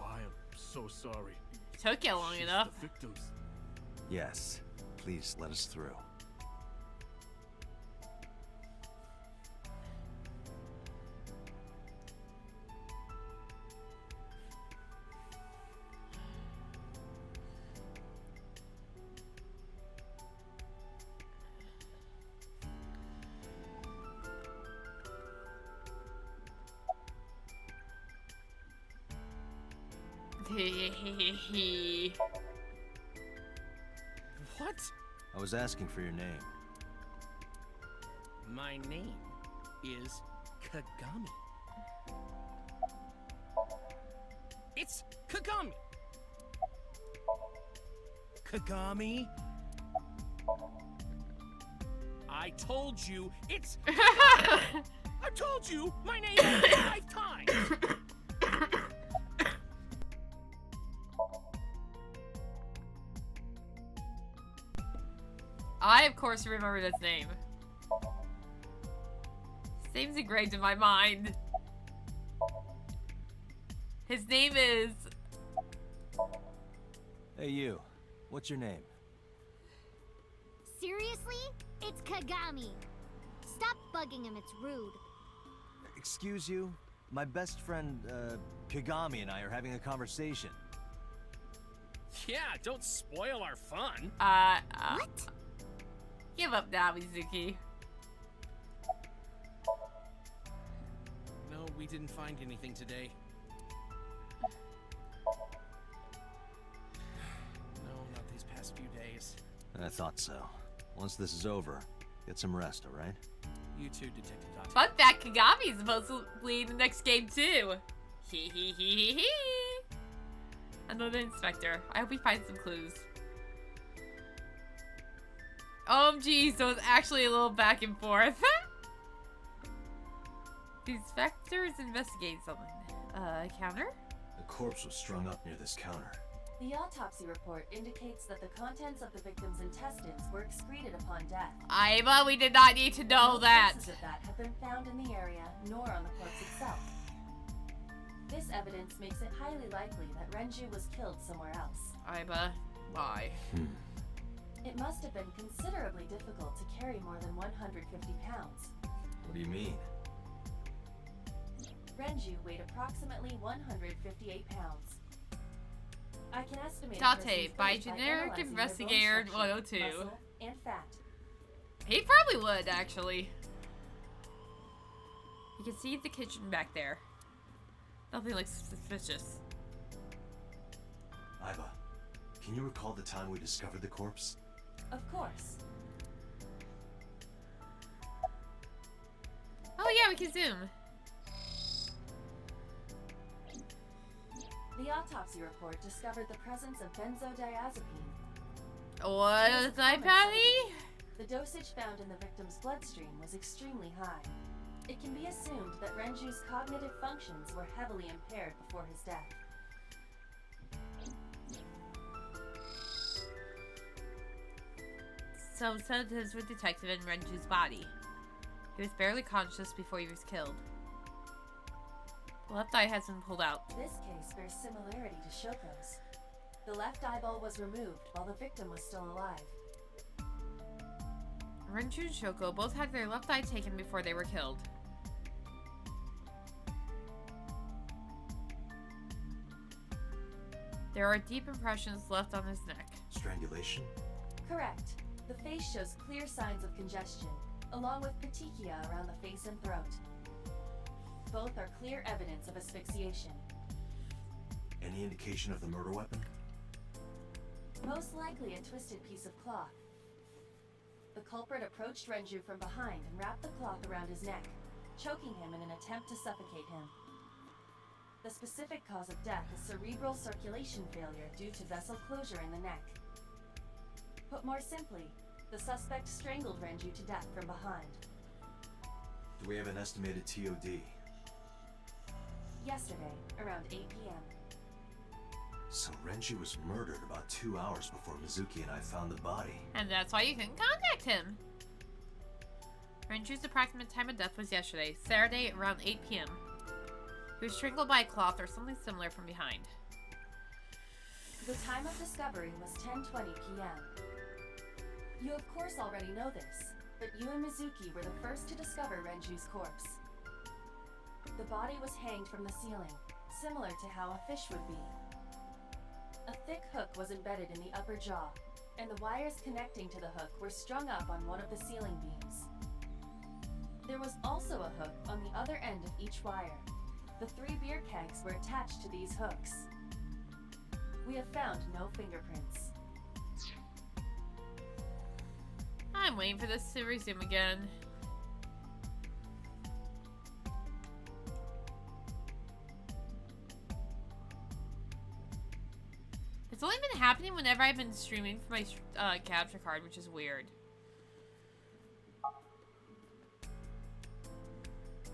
I am so sorry. Took you long She's enough. the victims. Yes. Please let us through. What? I was asking for your name. My name is Kagami. It's Kagami. Kagami. I told you it's Kagami. I told you my name 5 times. I, of course, remembered his name. His name's engraved in my mind. His name is... Hey, you. What's your name? Seriously? It's Kagami. Stop bugging him, it's rude. Excuse you? My best friend, Kagami and I are having a conversation. Yeah, don't spoil our fun. What? Give up now, Mizuki. No, we didn't find anything today. No, not these past few days. I thought so. Once this is over, Get some rest, alright? You too, Detective Dante. Fun fact, Kagami's supposed to lead the next game too. Hee hee hee hee hee. Another inspector. I hope we find some clues. OMG, so it's actually a little back and forth. The inspector's investigating something. Counter? The corpse was strung up near this counter. The autopsy report indicates that the contents of the victim's intestines were excreted upon death. Aiba, we did not need to know No that. traces of that have been found in the area, nor on the corpse itself. This evidence makes it highly likely that Renju was killed somewhere else. Aiba, why? It must have been considerably difficult to carry more than 150 pounds. What do you mean? Renju weighed approximately 158 pounds. I can estimate a Dante, person's by weight generic analyzing their bone investigator structure, 102. muscle, and fat. He probably would, actually. You can see the kitchen back there. Nothing looks suspicious. Aiba, can you recall the time we discovered the corpse? Of course. Oh yeah, we can zoom. The autopsy report discovered the presence of benzodiazepine. What is that, Patty? The dosage found in the victim's bloodstream was extremely high. It can be assumed that Renju's cognitive functions were heavily impaired before his death. Some sedatives were detected in Renju's body. He was barely conscious before he was killed. The left eye has been pulled out. This case bears similarity to Shoko's. The left eyeball was removed while the victim was still alive. Renju and Shoko both had their left eye taken before they were killed. There are deep impressions left on his neck. Strangulation? Correct. The face shows clear signs of congestion, along with petechia around the face and throat. Both are clear evidence of asphyxiation. Any indication of the murder weapon? Most likely a twisted piece of cloth. The culprit approached Renju from behind and wrapped the cloth around his neck, choking him in an attempt to suffocate him. The specific cause of death is cerebral circulation failure due to vessel closure in the neck. Put more simply, the suspect strangled Renju to death from behind. Do we have an estimated TOD? Yesterday, around 8 p.m. So Renji was murdered about 2 hours before Mizuki and I found the body. And that's why you couldn't contact him. Renju's approximate time of death was yesterday, Saturday, around 8 p.m. He was strangled by a cloth or something similar from behind. The time of discovery was 10:20 p.m. You of course already know this, but you and Mizuki were the first to discover Renju's corpse. The body was hanged from the ceiling, similar to how a fish would be. A thick hook was embedded in the upper jaw, and the wires connecting to the hook were strung up on one of the ceiling beams. There was also a hook on the other end of each wire. The 3 beer kegs were attached to these hooks. We have found no fingerprints. I'm waiting for this to resume again. It's only been happening whenever I've been streaming for my capture card, which is weird.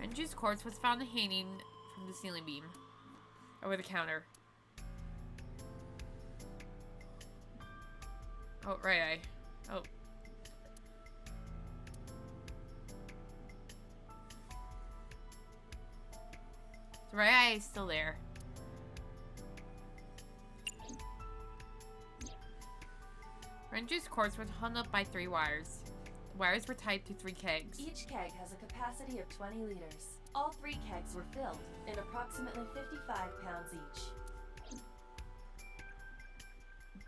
Renju's corpse was found hanging from the ceiling beam over the counter. Oh, right eye. Oh. The right eye is still there. Renju's corpse was hung up by 3 wires. The wires were tied to 3 kegs. Each keg has a capacity of 20 liters. All 3 kegs were filled, and approximately 55 pounds each.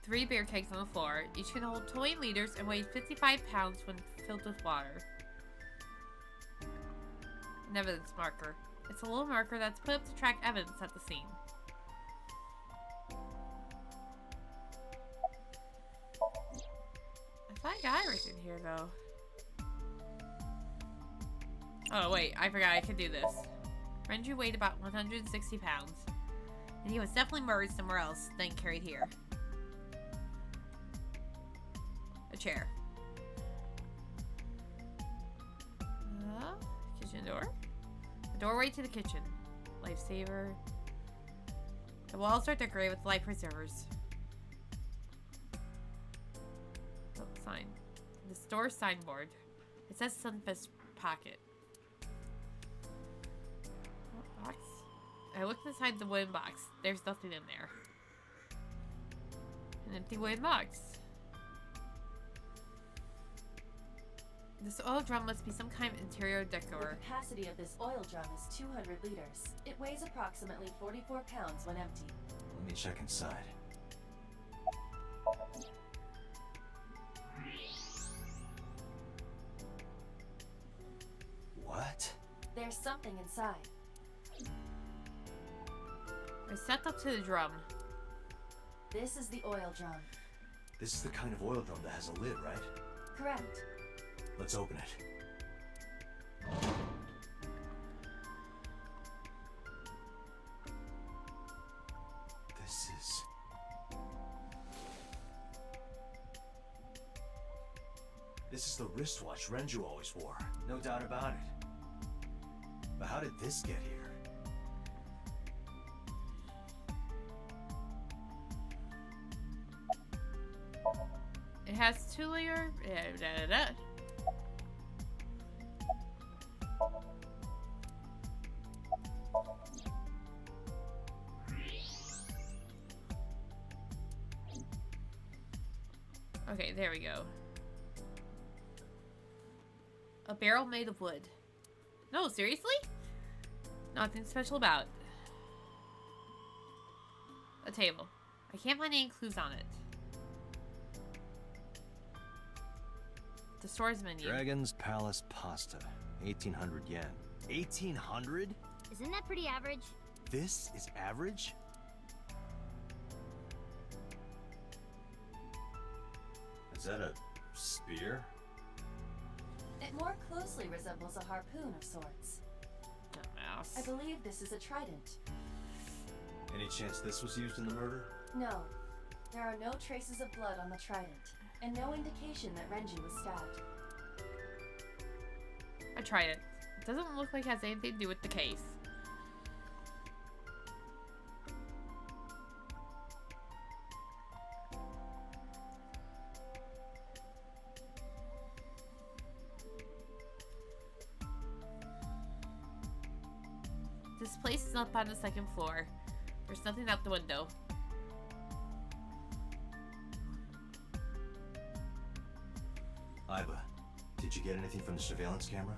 3 beer kegs on the floor. Each can hold 20 liters and weigh 55 pounds when filled with water. An evidence marker. It's a little marker that's put up to track evidence at the scene. I thought I got everything here, though. Oh, wait. I forgot I could do this. Renju weighed about 160 pounds. And he was definitely murdered somewhere else than carried here. A chair. Kitchen door. The doorway to the kitchen. Lifesaver. The walls are decorated with life preservers. Oh, sign. The store signboard. It says Sunfest Pocket. What box? I looked inside the wooden box. There's nothing in there. An empty wooden box. This oil drum must be some kind of interior decor. The capacity of this oil drum is 200 liters. It weighs approximately 44 pounds when empty. Let me check inside. What? There's something inside. I stepped up to the drum. This is the oil drum. This is the kind of oil drum that has a lid, right? Correct. Let's open it. This is the wristwatch Renju always wore. No doubt about it. But how did this get here? It has 2-layer. Okay, there we go. A barrel made of wood. No, seriously? Nothing special about it. A table. I can't find any clues on it. The store's menu. Dragon's Palace Pasta. 1,800 yen. 1,800? Isn't that pretty average? This is average? Is that a spear? It more closely resembles a harpoon of sorts. Dumbass. I believe this is a trident. Any chance this was used in the murder? No. There are no traces of blood on the trident, and no indication that Renju was stabbed. I tried it. It doesn't look like it has anything to do with the case. This place is up on the second floor. There's nothing out the window. Iba, did you get anything from the surveillance camera?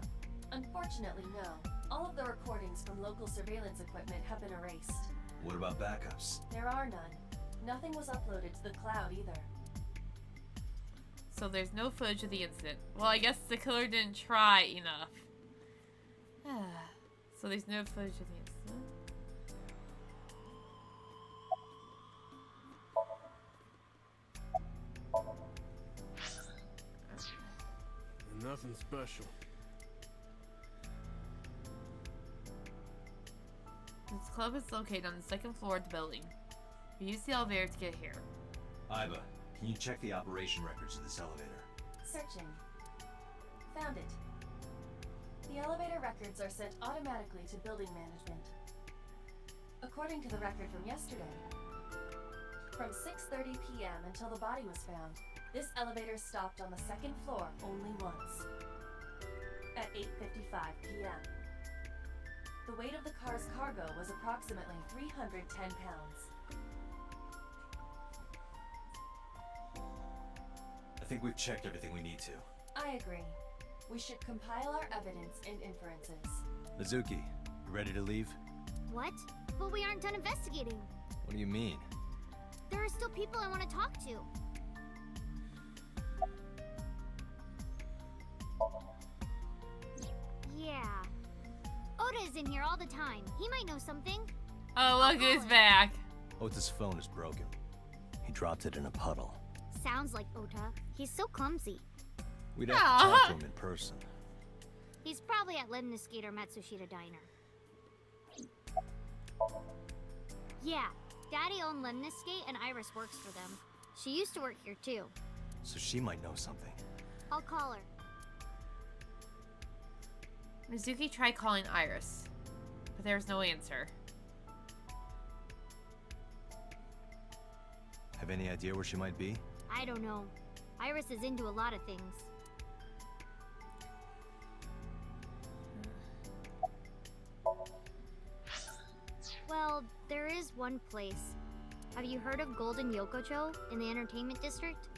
Unfortunately, no. All of the recordings from local surveillance equipment have been erased. What about backups? There are none. Nothing was uploaded to the cloud either. So there's no footage of the incident. Well, I guess the killer didn't try enough. So there's no footage of the incident. Nothing special. This club is located on the second floor of the building. We use the elevator to get here. Iba, can you check the operation records of this elevator? Searching. Found it. The elevator records are sent automatically to building management. According to the record from yesterday, from 6:30 p.m. until the body was found, this elevator stopped on the second floor only once. At 8:55 p.m. The weight of the car's cargo was approximately 310 pounds. I think we've checked everything we need to. I agree. We should compile our evidence and inferences. Mizuki, you ready to leave? What? But we aren't done investigating. What do you mean? There are still people I want to talk to. Yeah. Oda is in here all the time. He might know something. Oh, look who's back. Ota's phone is broken. He dropped it in a puddle. Sounds like Ota. He's so clumsy. We'd have to talk to him in person. He's probably at Lemniscate or Matsushita Diner. Yeah, Daddy owned Lemniscate and Iris works for them. She used to work here too. So she might know something. I'll call her. Mizuki tried calling Iris, but there was no answer. Have any idea where she might be? I don't know. Iris is into a lot of things. Well, there is one place. Have you heard of Golden Yokocho in the entertainment district?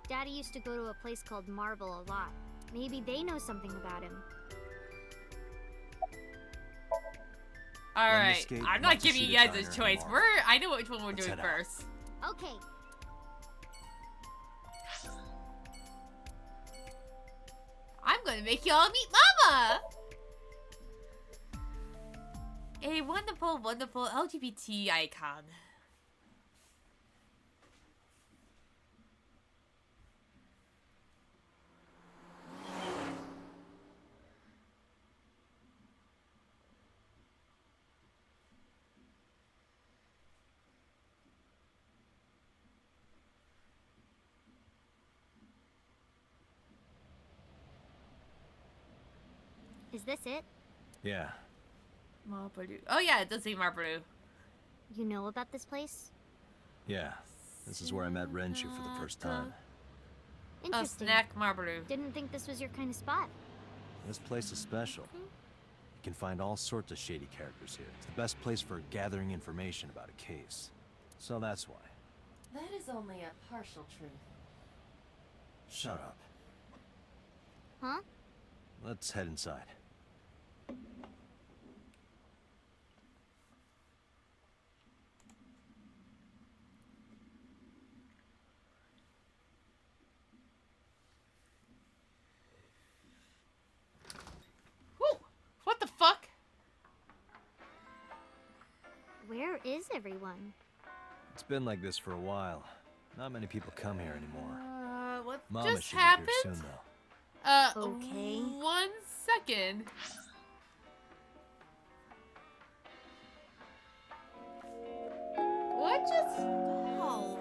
Daddy used to go to a place called Marble a lot. Maybe they know something about him. Alright, escape, I'm not Matsushita giving you guys Diner, a and choice. Marble. I know which one we're Let's doing head out. first. Okay. I'm gonna make y'all meet Mama! A wonderful, wonderful LGBT icon. Is this it? Yeah. Marbleu. Oh yeah, it does say Marbleu. You know about this place? Yeah. This is where I met Renshu for the first time. Oh, Interesting. snack Marbleu. Didn't think this was your kind of spot. This place is special. You can find all sorts of shady characters here. It's the best place for gathering information about a case. So that's why. That is only a partial truth. Shut up. Huh? Let's head inside. Whew! What the fuck? Where is everyone? It's been like this for a while. Not many people come here anymore. What Mama just should be happened? here soon, though. Okay. 1 second. What just? Oh.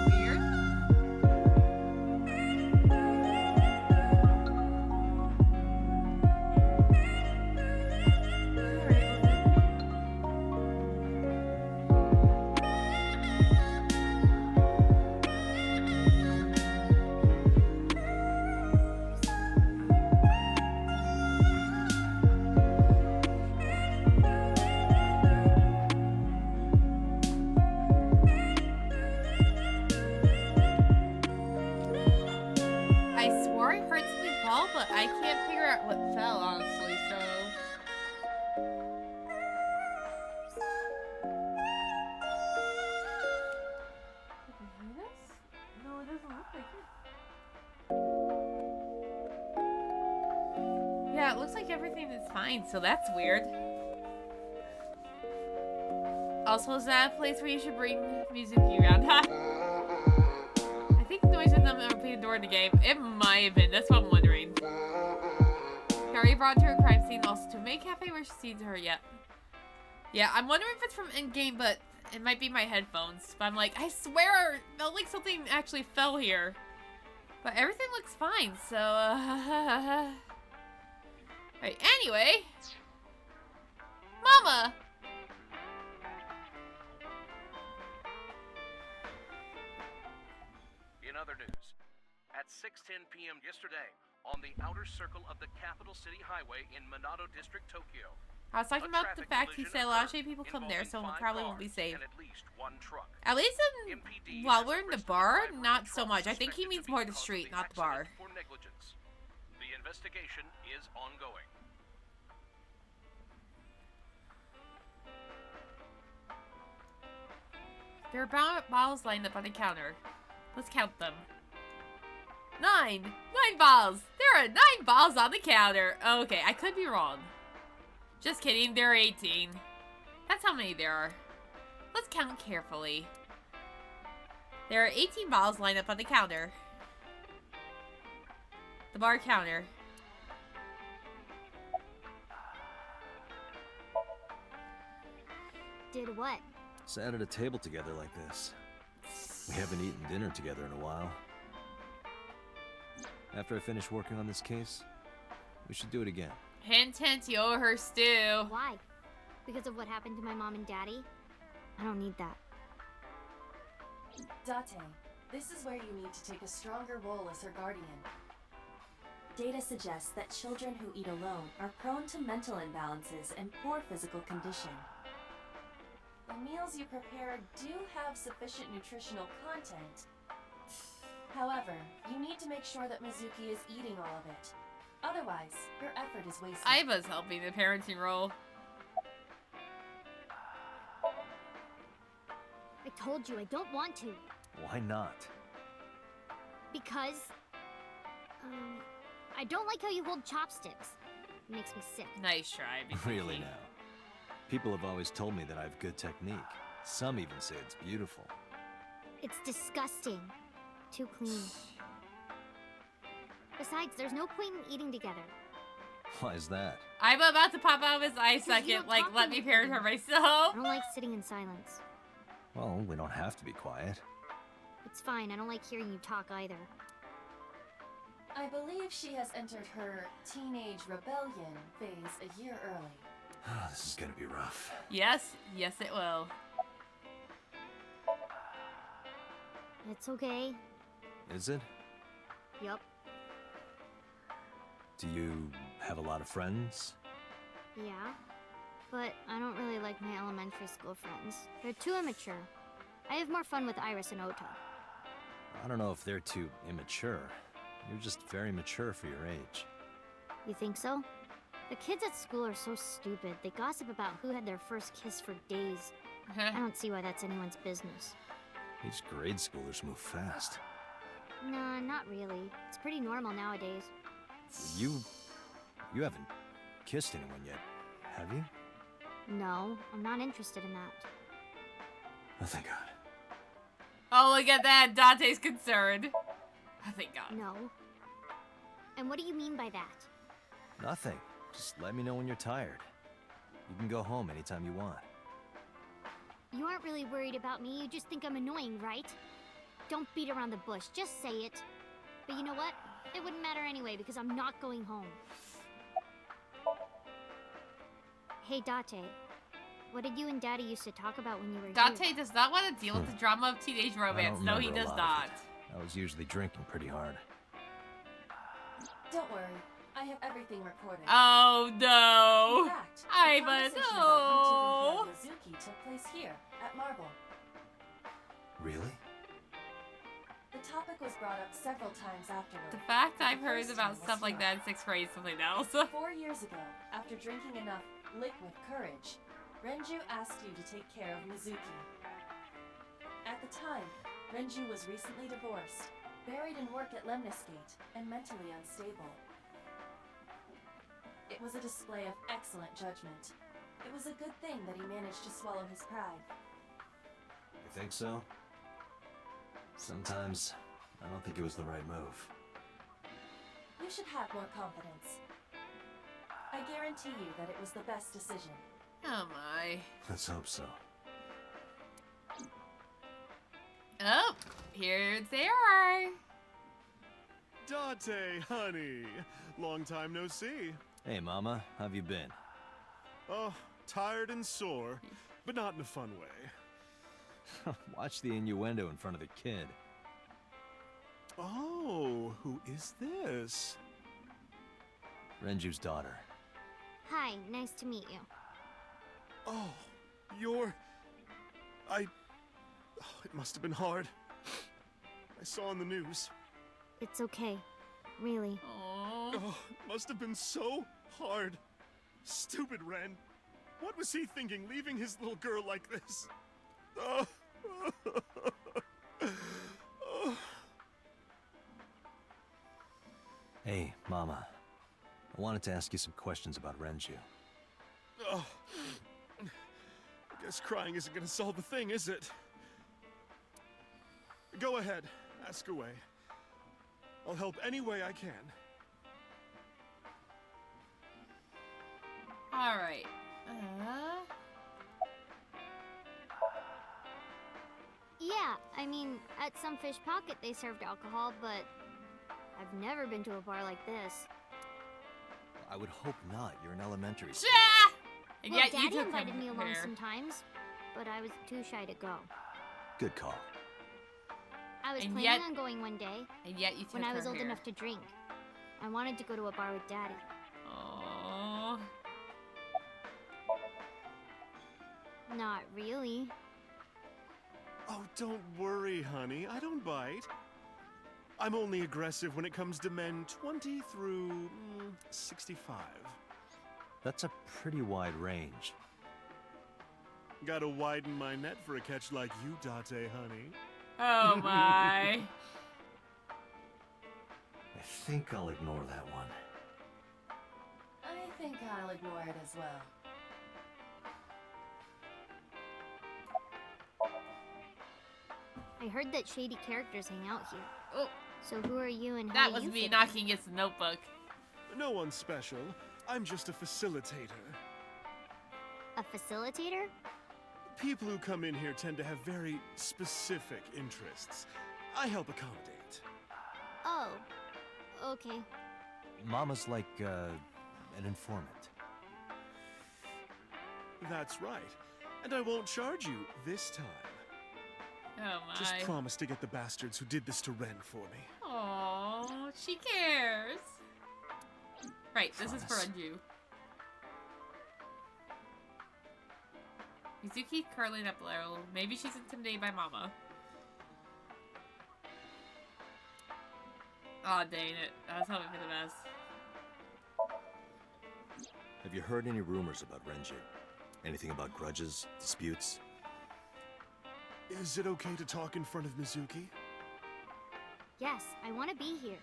Weird. I swore I heard something fall, but I can't figure out what fell, honestly, so... Did you hear this? No, it doesn't look like it. Yeah, it looks like everything is fine, so that's weird. Also, is that a place where you should bring Mizuki around? I think no noise with them opening the door in the game? It might have been. That's what I'm wondering. Harry brought her to a crime scene, also to a maid cafe where she sees her. Yep. Yeah, I'm wondering if it's from in-game, but it might be my headphones. But I'm like, I swear, it felt like something actually fell here. But everything looks fine, so, Right, anyway. Mama! In other news, at 6:10 p.m. yesterday, on the outer circle of the capital city highway in Minato District, Tokyo, I was talking about the fact he said a lot of shady people come there, so probably won't be safe. and at least one truck. At least while we're in the bar, not so much. I think he means more the street, not the bar. For negligence. The investigation is ongoing. There are bottles lined up on the counter. Let's count them. 9! 9 bottles! There are 9 bottles on the counter! Okay, I could be wrong. Just kidding, there are 18. That's how many there are. Let's count carefully. There are 18 bottles lined up on the counter. The bar counter. Did what? Sat at a table together like this. We haven't eaten dinner together in a while. After I finish working on this case, we should do it again. Hint, hint, you owe her stew. Why? Because of what happened to my mom and daddy? I don't need that. Date, this is where you need to take a stronger role as her guardian. Data suggests that children who eat alone are prone to mental imbalances and poor physical condition. The meals you prepare do have sufficient nutritional content. However, you need to make sure that Mizuki is eating all of it. Otherwise, your effort is wasted. Aiba's helping the parenting role. I told you I don't want to. Why not? Because, I don't like how you hold chopsticks. It makes me sick. Nice try. Really now. People have always told me that I have good technique. Some even say it's beautiful. It's disgusting. Too clean. Besides, there's no point in eating together. Why is that? I'm about to pop out of his eye Because you socket. don't Like, talk let to me me. parent her I myself. don't like sitting in silence. Well, we don't have to be quiet. It's fine, I don't like hearing you talk either. I believe she has entered her teenage rebellion phase a year early. This is gonna be rough. Yes, yes it will. It's okay. Is it? Yup. Do you have a lot of friends? Yeah. But I don't really like my elementary school friends. They're too immature. I have more fun with Iris and Ota. I don't know if they're too immature. You're just very mature for your age. You think so? The kids at school are so stupid. They gossip about who had their first kiss for days. I don't see why that's anyone's business. These grade schoolers move fast. Nah, not really. It's pretty normal nowadays. You haven't kissed anyone yet, have you? No, I'm not interested in that. Oh, thank God. Oh, look at that. Dante's concerned. Oh, thank God. No. And what do you mean by that? Nothing. Just let me know when you're tired. You can go home anytime you want. You aren't really worried about me, you just think I'm annoying, right? Don't beat around the bush, just say it. But you know what? It wouldn't matter anyway, because I'm not going home. Hey, Date. What did you and Daddy used to talk about when you were Dante here? does not want to deal with the drama of teenage romance. No, he remember a does lot not. of it. I was usually drinking pretty hard. Don't worry, I have everything recorded. Oh, no. In fact, the Aiba, conversation no. about you taking care of Mizuki took place here, at Marble. Really? The topic was brought up several times afterward. The fact I've heard First about time stuff was like here. that in 6th grade is something else. 4 years ago, after drinking enough liquid courage, Renju asked you to take care of Mizuki. At the time, Renju was recently divorced, buried in work at Lemnisgate, and mentally unstable. It was a display of excellent judgment. It was a good thing that he managed to swallow his pride. You think so? Sometimes I don't think it was the right move. You should have more confidence. I guarantee you that it was the best decision. Oh my. Let's hope so. Oh, here they are. Date, honey. Long time no see. Hey, Mama, how've you been? Oh, tired and sore, but not in a fun way. Watch the innuendo in front of the kid. Oh, who is this? Renju's daughter. Hi, nice to meet you. Oh, it must have been hard. I saw on the news. It's okay. Really. Aww. Oh, it must have been so hard. Stupid Ren. What was he thinking, leaving his little girl like this? Oh. Oh. Hey, Mama. I wanted to ask you some questions about Renju. Oh. I guess crying isn't gonna solve the thing, is it? Go ahead, ask away. I'll help any way I can. Alright. Yeah, I mean, at some fish pocket they served alcohol, but I've never been to a bar like this. I would hope not. You're in elementary school. Cha! And Well, yet you Daddy took invited him me along here. sometimes, but I was too shy to go. Good call. I was And planning yet- on going one day And yet you took when I her was old here. enough to drink. I wanted to go to a bar with Daddy. Aww. Not really. Oh, don't worry, honey. I don't bite. I'm only aggressive when it comes to men 20 through 65. That's a pretty wide range. Gotta widen my net for a catch like you, Date, honey. Oh my. I think I'll ignore that one. I think I'll ignore it as well. I heard that shady characters hang out here. Oh, So who are you and how that do was you me fit knocking against the notebook. No one's special. I'm just a facilitator. in? A facilitator? People who come in here tend to have very specific interests. I help accommodate. Oh, okay. Mama's like, an informant. That's right. And I won't charge you this time. Oh my. Just promise to get the bastards who did this to Ren for me. Aww, she cares. Right, this is for Promise. Renju. Mizuki curling up a little. Maybe she's intimidated by Mama. Aw, dang it. I was hoping for the best. Have you heard any rumors about Renju? Anything about grudges, disputes? Is it okay to talk in front of Mizuki? Yes, I want to be here.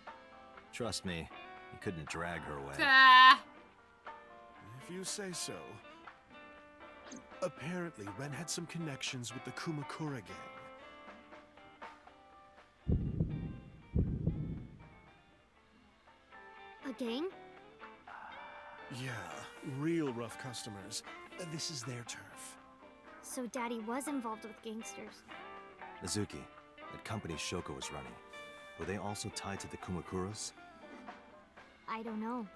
Trust me, you couldn't drag her away. Ah! If you say so. Apparently, Ren had some connections with the Kumakura gang. A gang? Yeah, real rough customers. This is their turf. So Daddy was involved with gangsters. Mizuki, that company Shoko was running, were they also tied to the Kumakuras? I don't know.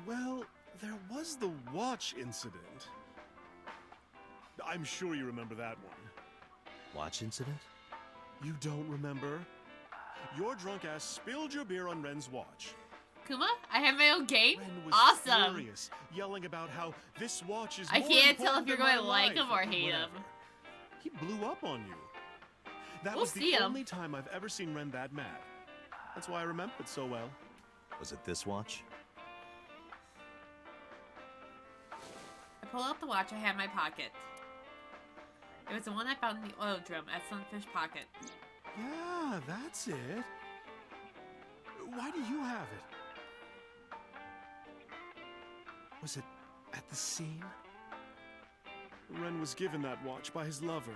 Well, there was the watch incident. I'm sure you remember that one. Watch incident? You don't remember? Your drunk ass spilled your beer on Ren's watch. Kuma, I have my own game? Ren was Awesome! furious, yelling about how this watch is I more can't tell important if you're than going my to like life," him or hate him. whatever. He blew up on you. That We'll was see the him. only time I've ever seen Ren that mad. That's why I remember it so well. Was it this watch? I pulled out the watch I had in my pocket. It was the one I found in the oil drum at Sunfish Pocket. Yeah, that's it. Why do you have it? Was it at the scene? Ren was given that watch by his lover.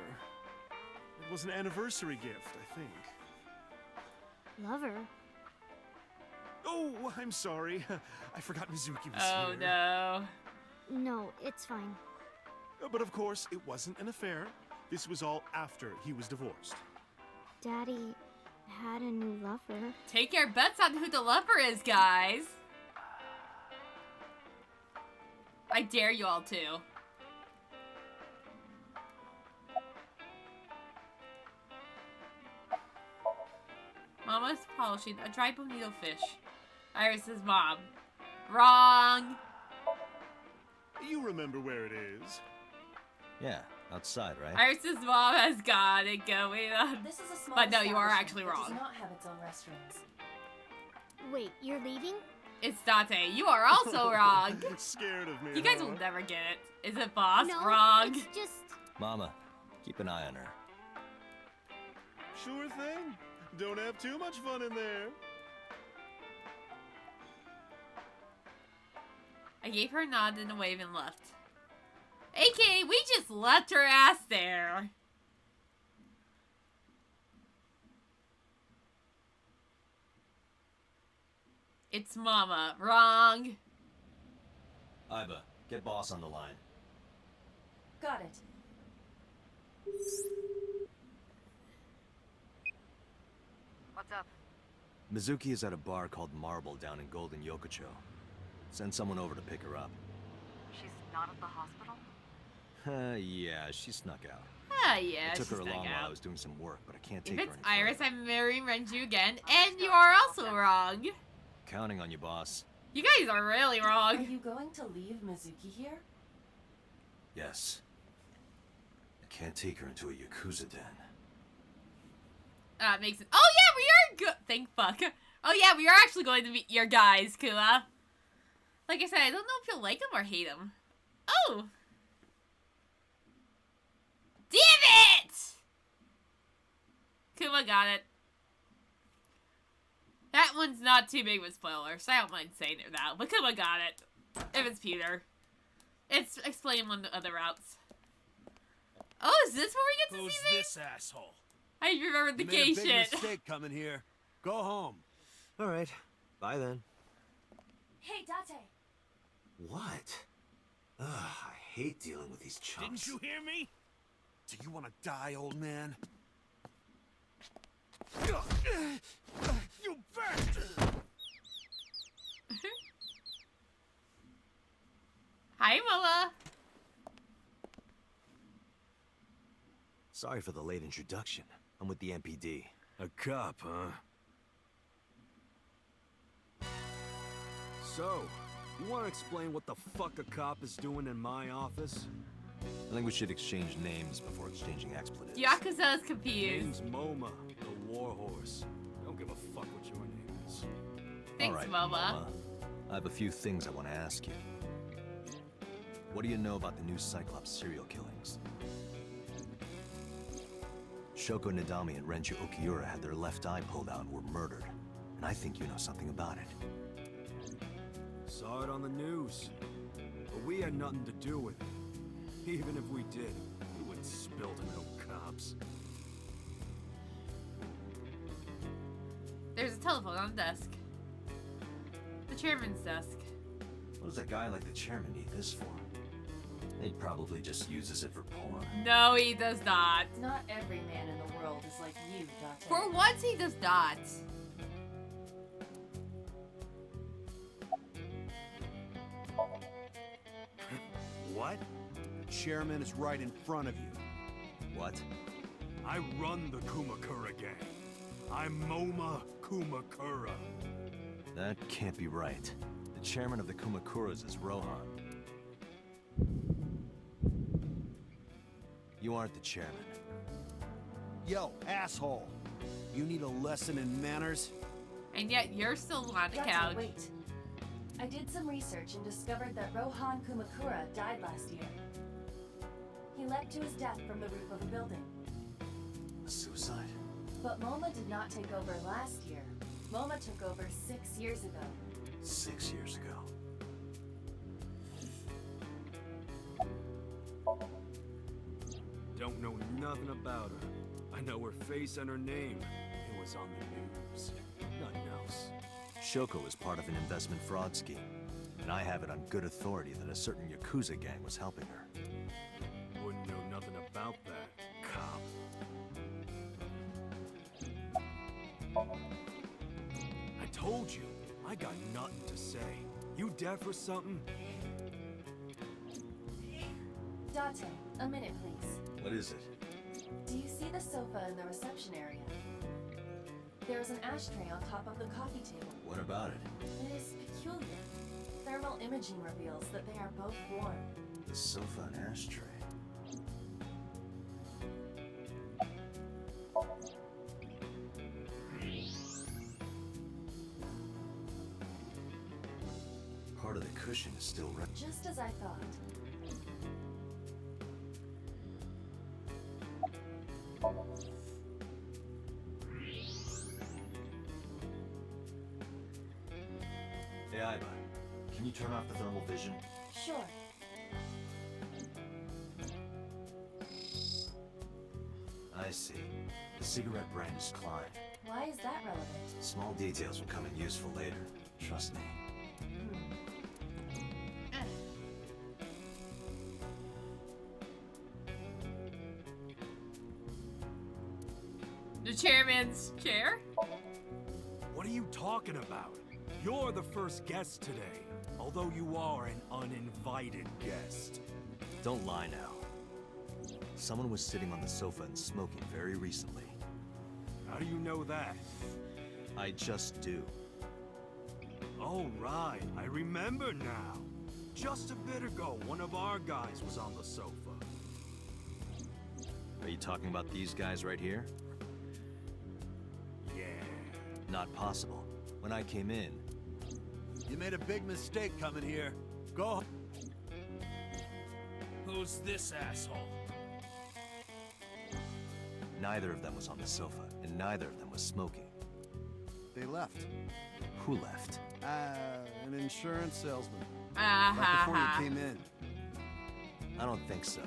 It was an anniversary gift, I think. Lover? Oh, I'm sorry. I forgot Mizuki was Oh here. no. No, it's fine. But of course, it wasn't an affair. This was all after he was divorced. Daddy had a new lover. Take your bets on who the lover is, guys. I dare you all to. Mama's polishing a dry bonito fish. Iris's mom. Wrong. You remember where it is? Yeah, outside, right? Iris's mom has got it going on. This is a small But no, you are establishment actually that wrong. does not have its own restrooms. Wait, you're leaving? It's Date. You are also wrong. Scared of me, You guys huh? will never get it. Is it boss? No, Wrong. it's just... Mama, keep an eye on her. Sure thing. Don't have too much fun in there. I gave her a nod and a wave and left. AKA, we just left her ass there. It's Mama. Wrong. Iba, get boss on the line. Got it. What's up? Mizuki is at a bar called Marble down in Golden Yokocho. Send someone over to pick her up. She's not at the hospital? Yeah, she snuck out. Ah, yeah, I took she's her stuck along while I out. was doing some work, but I can't If take her it's any Iris, further. I'm marrying Renju again, and you are also wrong. Counting on you, boss. You guys are really Are wrong. you going to leave Mizuki here? Yes. I can't take her into a Yakuza den. Makes it. Oh yeah, we are good. Thank fuck. Oh yeah, we are actually going to meet your guys, Kua. Like I said, I don't know if you'll like him or hate him. Oh. Damn it! Kuma got it. That one's not too big of a spoiler, so I don't mind saying it now. But Kuma got it. If it's Peter. It's explaining one of the other routes. Oh, is this where we get to see these? asshole? I remember the gay shit. coming here. Go home. All right. Bye then. Hey, Date. What? Ugh, I hate dealing with these chumps. hear me? Do you want to die, old man? You bastard! Hi, Moa. Sorry for the late introduction. I'm with the MPD. A cop, huh? So, you want to explain what the fuck a cop is doing in my office? I think we should exchange names before exchanging expletives. Yakuza is confused. Name's MoMA, the warhorse. Don't give a fuck what your name is. Thanks, All right, Moa. Mama. I have a few things I want to ask you. What do you know about the new Cyclops serial killings? Shoko Nadami and Renju Okiura had their left eye pulled out and were murdered. And I think you know something about it. Saw it on the news. But we had nothing to do with it. Even if we did, we wouldn't spill to no cops. There's a telephone on the desk. The chairman's desk. What does a guy like the chairman need this for? He probably just uses it for porn. No, he does not. Not every man in the world is like you, Date. For once, he does not. What? The chairman is right in front of you. What? I run the Kumakura gang. I'm MoMA Kumakura. That can't be right. The chairman of the Kumakuras is Rohan. You aren't the chairman. Yo, asshole. You need a lesson in manners? And yet, you're still on the Date, couch. wait. I did some research and discovered that Rohan Kumakura died last year. He leapt to his death from the roof of a building. A suicide? But MoMA did not take over last year. MoMA took over 6 years ago. 6 years ago. don't know nothing about her. I know her face and her name. It was on the news. Nothing else. Shoko was part of an investment fraud scheme, and I have it on good authority that a certain Yakuza gang was helping her. Wouldn't know nothing about that, cop. I told you, I got nothing to say. You deaf or something? Date, a minute, please. What is it? Do you see the sofa in the reception area? There is an ashtray on top of the coffee table. What about it? It is peculiar. Thermal imaging reveals that they are both warm. The sofa and ashtray. Part of the cushion is still red. Just as I thought. Hey, Aiba, can you turn off the thermal vision? Sure. I see. The cigarette brand is Clyde. Why is that relevant? Small details will come in useful later. Trust me. The chairman's chair? What are you talking about? You're the first guest today, although you are an uninvited guest. Don't lie now. Someone was sitting on the sofa and smoking very recently. How do you know that? I just do. Oh, right. I remember now. Just a bit ago, one of our guys was on the sofa. Are you talking about these guys right here? Yeah. Not possible. When I came in... You made a big mistake coming here. Go. Who's this asshole? Neither of them was on the sofa, and neither of them was smoking. They left. Who left? An insurance salesman. Ah Right before ha you came in. I don't think so.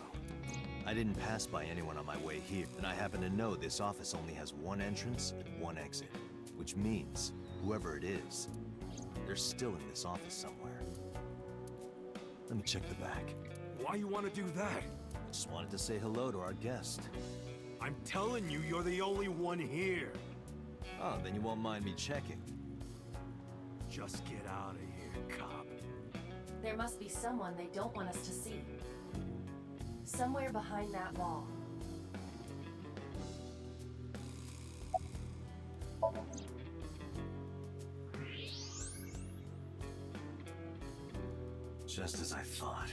I didn't pass by anyone on my way here, and I happen to know this office only has one entrance and one exit. Which means, whoever it is, they're still in this office somewhere. Let me check the back. Why you want to do that? I just wanted to say hello to our guest. I'm telling you, you're the only one here. Oh, then you won't mind me checking. Just get out of here, cop. There must be someone they don't want us to see. Somewhere behind that wall. Just as I thought.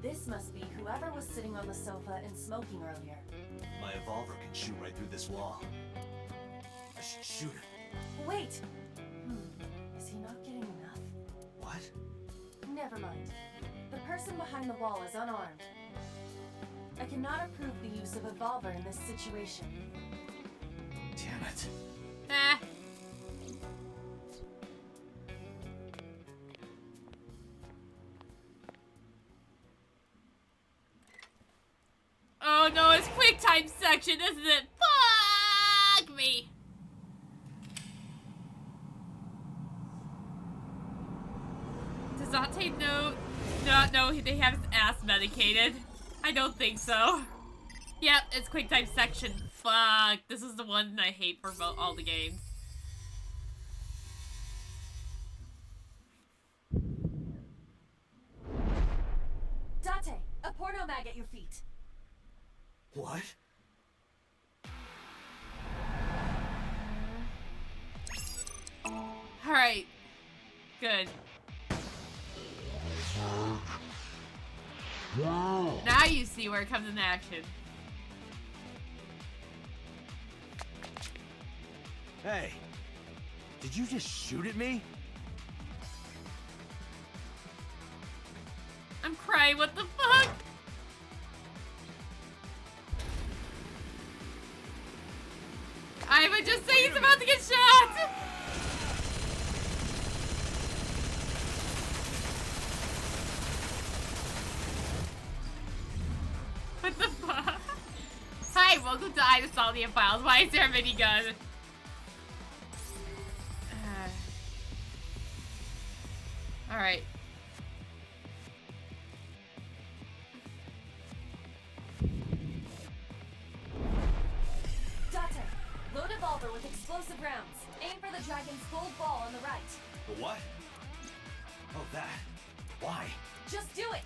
This must be whoever was sitting on the sofa and smoking earlier. My evolver can shoot right through this wall. I should shoot it. Wait! Is he not getting enough? What? Never mind. The person behind the wall is unarmed. I cannot approve the use of a revolver in this situation. Damn it. Eh. Oh no, it's quick time section, isn't it? Fuck me! Does Dante not know they have his ass medicated? I don't think so. Yep, it's quick time section. Fuck, this is the one I hate for all the games. Date, a porno mag at your feet. What? Alright. Good. Now you see where it comes into action. Hey! Did you just shoot at me? I'm crying, what the fuck? I would just say he's about to get shot! What the fuck? Hi, welcome to I the Somnium Files. Why is there a minigun? Alright. Date, load a revolver with explosive rounds. Aim for the dragon's gold ball on the right. The what? Oh, that. Why? Just do it!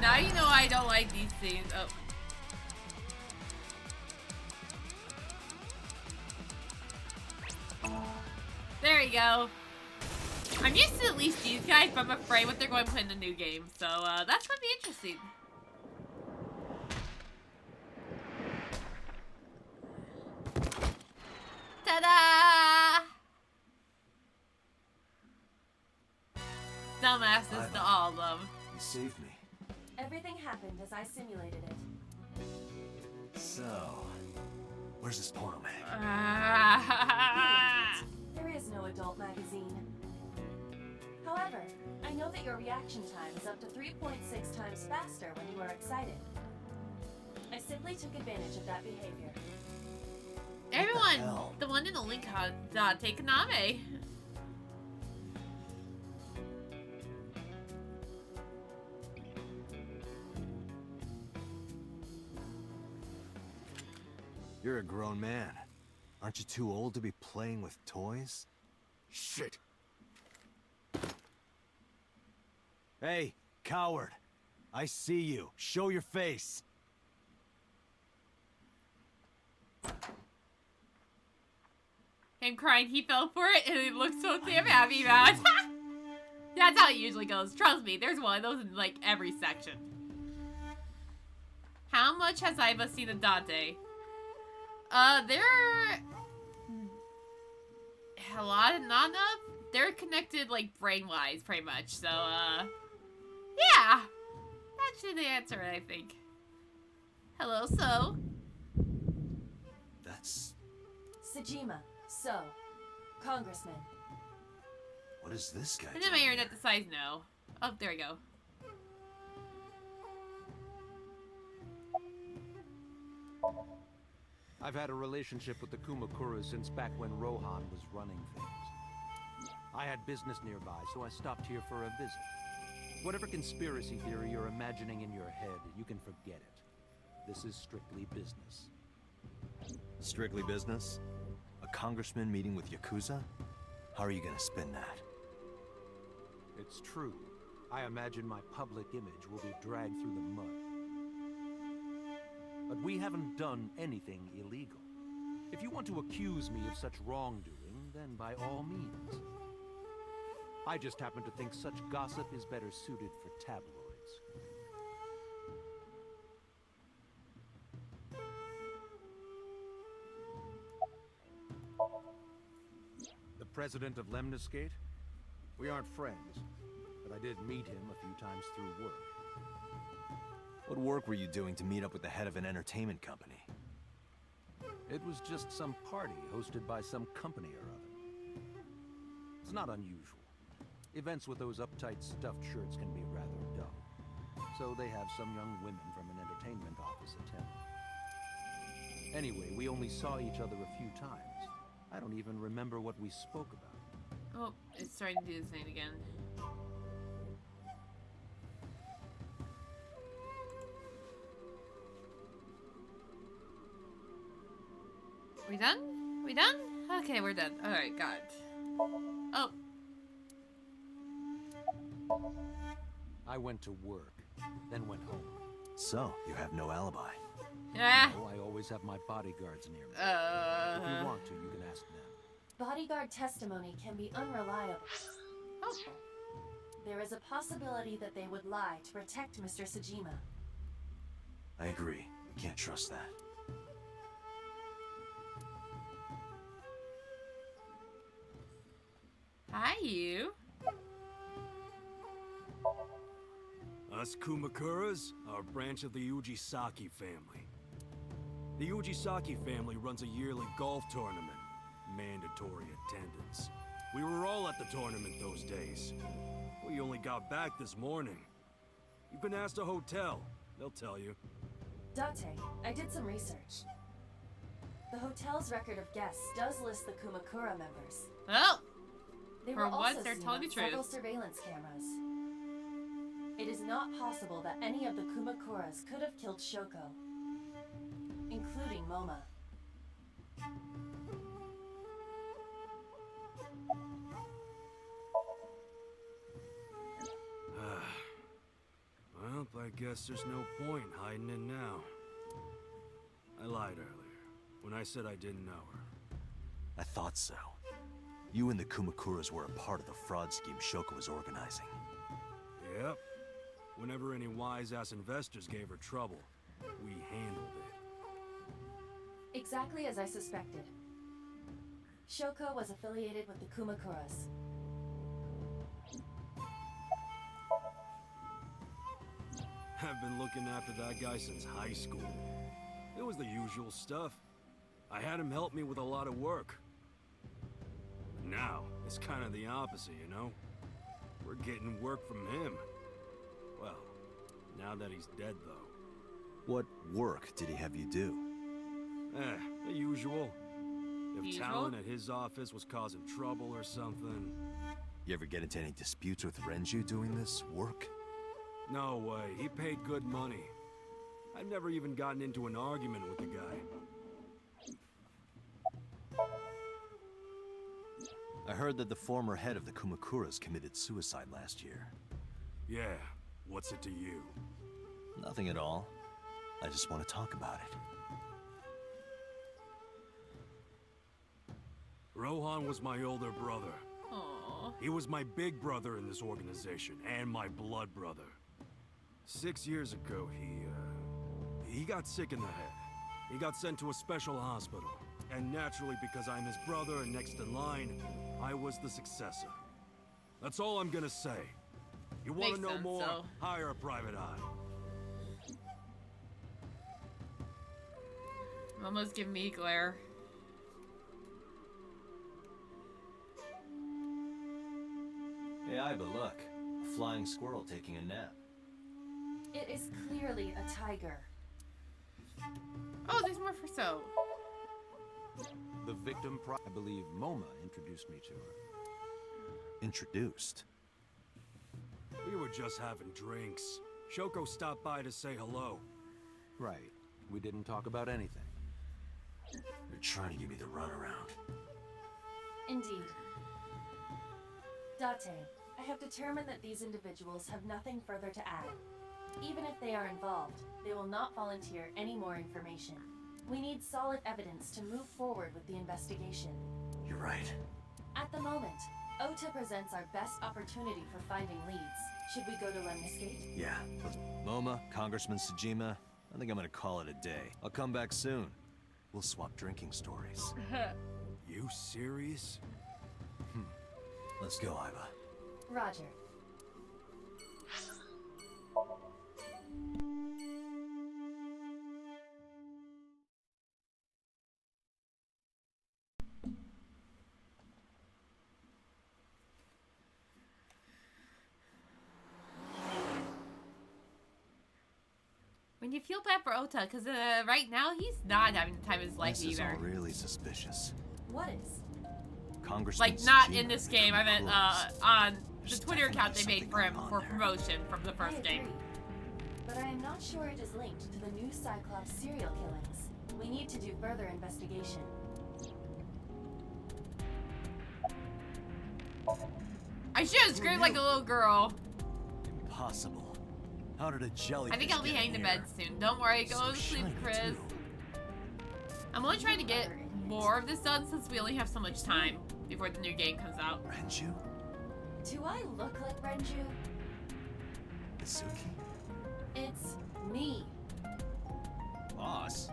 Now you know I don't like these things. Oh. There you go. I'm used to at least these guys, but I'm afraid what they're going to put in the new game. So, that's going to be interesting. Ta-da! Dumbasses to all of them. You saved me. Everything happened as I simulated it. So, where's this porno man? There is no adult magazine. However, I know that your reaction time is up to 3.6 times faster when you are excited. I simply took advantage of that behavior. Everyone, the one and only Date Kaname. You're a grown man. Aren't you too old to be playing with toys? Shit. Hey, coward. I see you. Show your face. Him crying, he fell for it, and he looked so damn happy about it. That's how it usually goes. Trust me, there's one of those in, like, every section. How much has Aiba seen of Date? They're... a lot, not enough. They're connected, like, brain-wise, pretty much. So, yeah. That should answer it, I think. Hello, So. That's... Sejima, So, Congressman. What is this guy And then my internet decides no. Oh, there we go. I've had a relationship with the Kumakura since back when Rohan was running things. I had business nearby, so I stopped here for a visit. Whatever conspiracy theory you're imagining in your head, you can forget it. This is strictly business. Strictly business? A congressman meeting with Yakuza? How are you gonna spin that? It's true. I imagine my public image will be dragged through the mud. But we haven't done anything illegal. If you want to accuse me of such wrongdoing, then by all means. I just happen to think such gossip is better suited for tabloids. The president of Lemniscate? We aren't friends, but I did meet him a few times through work. What work were you doing to meet up with the head of an entertainment company? It was just some party hosted by some company or other. It's not unusual. Events with those uptight stuffed shirts can be rather dull. So they have some young women from an entertainment office attend. Anyway, we only saw each other a few times. I don't even remember what we spoke about. Oh, it's starting to do the same again. We done? We done? Okay, we're done. Alright, got it. Oh. I went to work, then went home. So, you have no alibi. Yeah. No, I always have my bodyguards near me. If you want to, you can ask them. Bodyguard testimony can be unreliable. Oh. There is a possibility that they would lie to protect Mr. Sejima. I agree. We can't trust that. Hi, you. Us Kumakuras are a branch of the Ujisaki family. The Ujisaki family runs a yearly golf tournament mandatory attendance. We were all at the tournament those days. We only got back this morning. You can ask the hotel. They'll tell you. Date, I did some research. The hotel's record of guests does list the Kumakura members. Oh! They For were once, also they're seen telling on the truth. several surveillance cameras. It is not possible that any of the Kumakuras could have killed Shoko, including Moma. Well, I guess there's no point hiding it now. I lied earlier when I said I didn't know her. I thought so. You and the Kumakuras were a part of the fraud scheme Shoko was organizing. Yep. Whenever any wise-ass investors gave her trouble, we handled it. Exactly as I suspected. Shoko was affiliated with the Kumakuras. I've been looking after that guy since high school. It was the usual stuff. I had him help me with a lot of work. Now, it's kind of the opposite, you know? We're getting work from him. Well, now that he's dead, though. What work did he have you do? The usual. If Usual? Talon at his office was causing trouble or something. You ever get into any disputes with Renju doing this work? No way, he paid good money. I've never even gotten into an argument with the guy. I heard that the former head of the Kumakuras committed suicide last year. Yeah, what's it to you? Nothing at all. I just want to talk about it. Rohan was my older brother. Aww. He was my big brother in this organization, and my blood brother. 6 years ago, he got sick in the head. He got sent to a special hospital. And naturally, because I'm his brother and next in line, I was the successor. That's all I'm gonna say. You want to Makes know sense, more? though. Hire a private eye. Momo's giving me a glare. Hey, Aiba, look. A flying squirrel taking a nap. It is clearly a tiger. Oh, there's more for so. The victim, I believe Moma introduced me to her. Introduced? We were just having drinks. Shoko stopped by to say hello. Right. We didn't talk about anything. You're trying to give me the runaround. Indeed. Date, I have determined that these individuals have nothing further to add. Even if they are involved, they will not volunteer any more information. We need solid evidence to move forward with the investigation. You're right. At the moment, Ota presents our best opportunity for finding leads. Should we go to Lemniscate? Yeah. Moma, Congressman Tsujima, I think I'm gonna call it a day. I'll come back soon. We'll swap drinking stories. You serious? Let's go, Aiba. Roger. When you feel bad for Ota, because right now he's not having the time of his life This is either. all really suspicious. What is? Congressman Like, not Tsujima in this and the game. I meant Kumakuras. on the There's Twitter account they definitely made for him something for going on promotion from the I first game. agree. But I am not sure it is linked to the new Cyclops serial killings. We need to do further investigation. I should have screamed like a little girl. Impossible. How did a jellyfish I think I'll be get heading to in bed here? soon. Don't worry, go So to sleep, shiny, Chris. too. I'm only trying to get more of this done since we only have so much time before the new game comes out. Renju? Do I look like Renju? Mitsuki? It's me. Boss?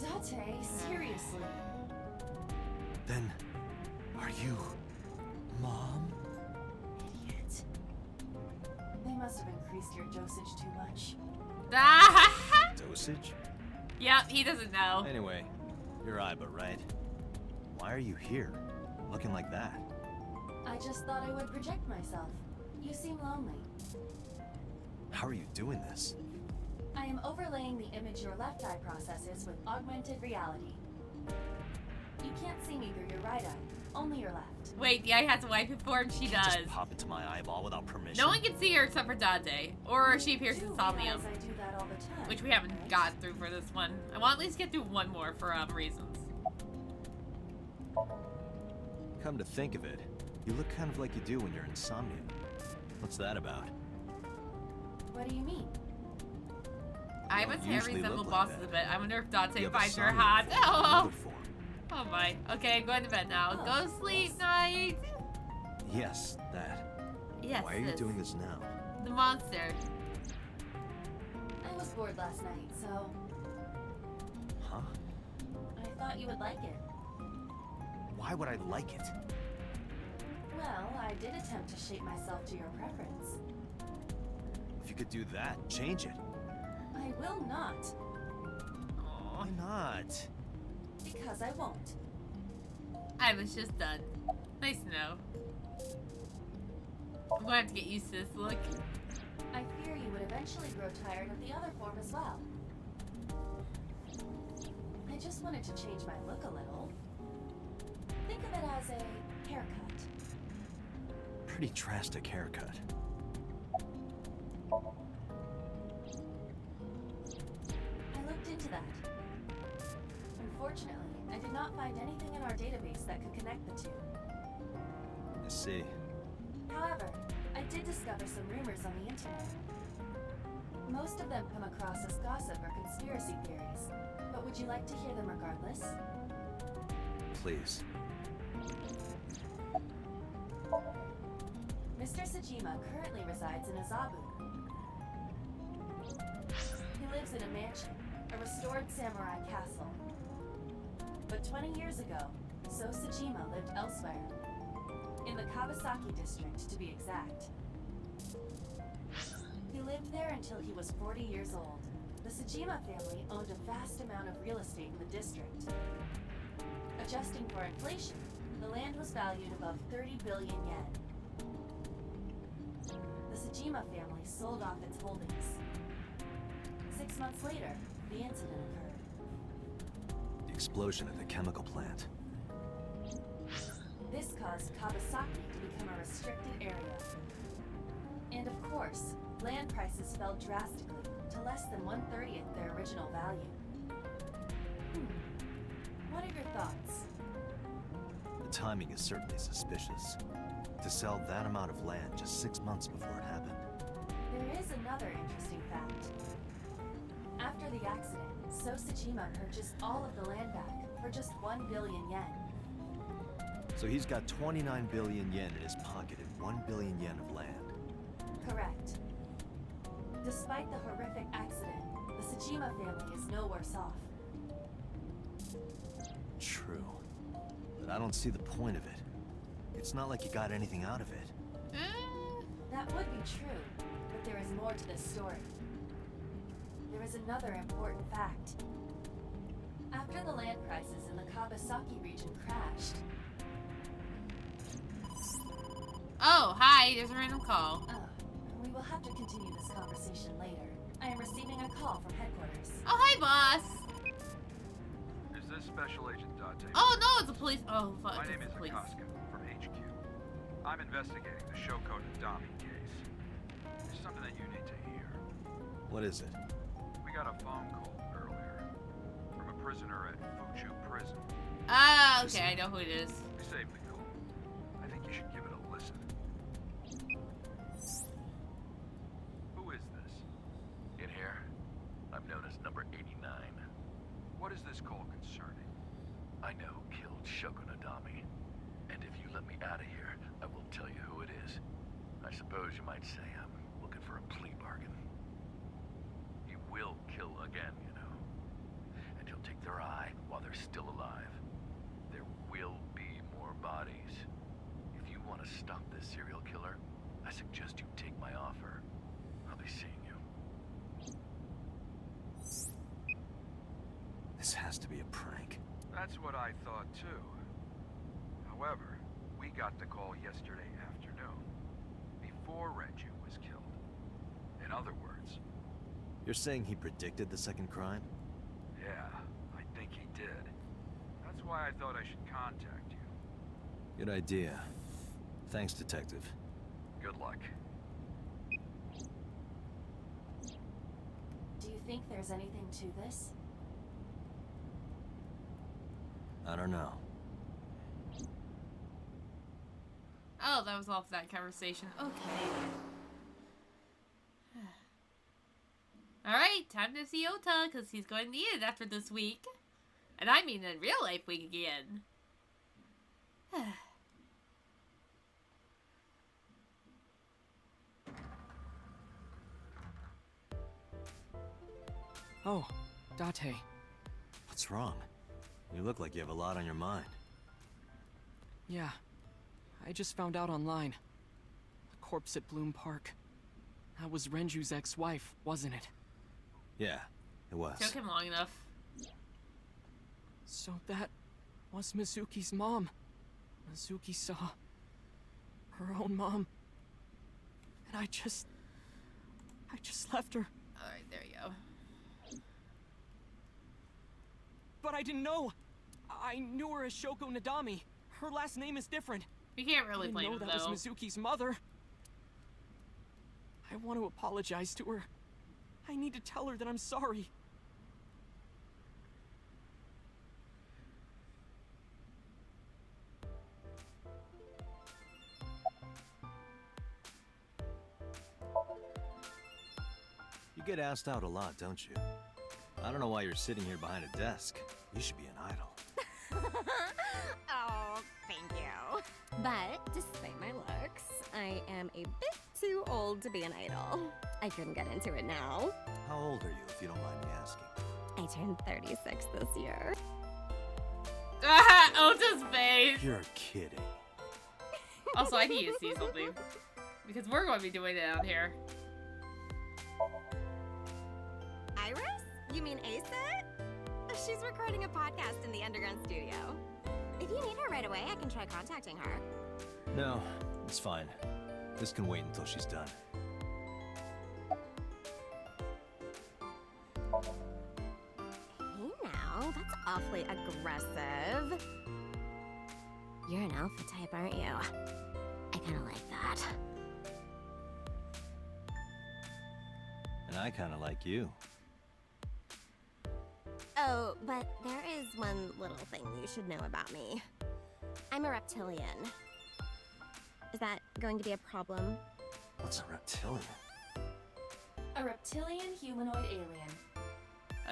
Date, seriously. Then, are you... Mom? Idiot. They must have increased your dosage too much. Dosage? Yep, he doesn't know. Anyway, you're Aiba, right? Why Why are you here? Looking like that? I just thought I would project myself. You seem lonely. How are you doing this? I am overlaying the image your left eye processes with augmented reality. You can't see me through your right eye, only your left. Wait, the eye has a wipe form? She does. Just pop into my eyeball without permission. No one can see her except for Dante. Or she appears in Somnium. I do that all the time, Which we haven't right? got through for this one. I want to at least get through one more for reasons. Come to think of it, you look kind of like you do when you're in Somnium. What's that about? What do you mean? I don't would say I usually resemble look like bosses that. a bit. I wonder if Dante You have a finds her Somnium hot. form, another form. Oh my. Okay, I'm going to bed now. Oh, Go sleep, yes. night. Yes, that. Yes, Why are you this. doing this now? The monster. I was bored last night, so Huh? I thought you would like it. Why would I like it? Well, I did attempt to shape myself to your preference. If you could do that, change it. I will not, Why not? because I won't. I was just done. Nice to know. I'm going to have to get used to this look. I fear you would eventually grow tired of the other form as well. I just wanted to change my look a little. Think of it as a haircut. Pretty drastic haircut. I looked into that. Unfortunately, I did not find anything in our database that could connect the two. I see. However, I did discover some rumors on the internet. Most of them come across as gossip or conspiracy theories, but would you like to hear them regardless? Please. Mr. Sajima currently resides in Azabu. He lives in a mansion, a restored samurai castle. But 20 years ago, So Sajima lived elsewhere. In the Kawasaki district, to be exact. He lived there until he was 40 years old. The Sajima family owned a vast amount of real estate in the district. Adjusting for inflation, the land was valued above 30 billion yen. The Sajima family sold off its holdings. 6 months later, the incident occurred. The explosion at the chemical plant. This caused Kawasaki to become a restricted area. And of course, land prices fell drastically to less than 1/30 their original value. What are your thoughts? The timing is certainly suspicious. To sell that amount of land just 6 months before it happened. There is another interesting fact. After the accident, So Sajima purchased all of the land back for just 1 billion yen. So he's got 29 billion yen in his pocket and 1 billion yen of land. Correct. Despite the horrific accident, the Sajima family is no worse off. True. But I don't see the point of it. It's not like you got anything out of it. That would be true, but there is more to this story. There is another important fact. After the land prices in the Kawasaki region crashed... Oh, hi, there's a random call. we will have to continue this conversation later. I am receiving a call from headquarters. Oh, hi, boss. Is this Special Agent Dante? Oh, no, it's a police. Oh, fuck. My name it's is police. Akaska from HQ. I'm investigating the Shoko Nadami case. There's something that you need to hear. What is it? We got a phone call earlier from a prisoner at Fuchu Prison. Ah, okay, I know who it is. We saved the call. I think you should give it a listen. Who is this? In here, I'm known as number 89. What is this call concerning? I know who killed Shoko Nadami. And if you let me out of here, I will tell you who it is. I suppose you might say I'm looking for a plea bargain. He will kill again, you know. And he'll take their eye while they're still alive. There will be more bodies. If you want to stop this serial killer, I suggest you take my offer. I'll be seeing you. This has to be a prank. That's what I thought too. However, we got the call yesterday afternoon, before Renju was killed. In other words... You're saying he predicted the second crime? Yeah, I think he did. That's why I thought I should contact you. Good idea. Thanks, Detective. Good luck. Do you think there's anything to this? I don't know. Oh, that was off that conversation. Okay. Alright, time to see Ota, because he's going to need it after this week. And I mean in real life week again. Oh, Date. What's wrong? You look like you have a lot on your mind. Yeah. I just found out online. The corpse at Bloom Park. That was Renju's ex-wife, wasn't it? Yeah, it was. Took him long enough. So that was Mizuki's mom. Mizuki saw her own mom. And I just left her. Alright, there you go. But I didn't know. I knew her as Shoko Nadami. Her last name is different. You can't really blame him, that though. was Mizuki's mother. I want to apologize to her. I need to tell her that I'm sorry. You get asked out a lot, don't you? I don't know why you're sitting here behind a desk. You should be an idol. Oh, thank you. But despite my looks, I am a bit too old to be an idol. I couldn't get into it now. How old are you, if you don't mind me asking? I turned 36 this year. Ota's face! You're kidding. Also, I need to see something. Because we're going to be doing it out here. Iris? You mean Asit? She's recording a podcast in the underground studio. If you need her right away, I can try contacting her. No, it's fine. This can wait until she's done. Hey now, that's awfully aggressive. You're an alpha type, aren't you? I kinda like that. And I kinda like you. Oh, but there is one little thing you should know about me. I'm a reptilian. Is that going to be a problem? What's a reptilian? A reptilian humanoid alien.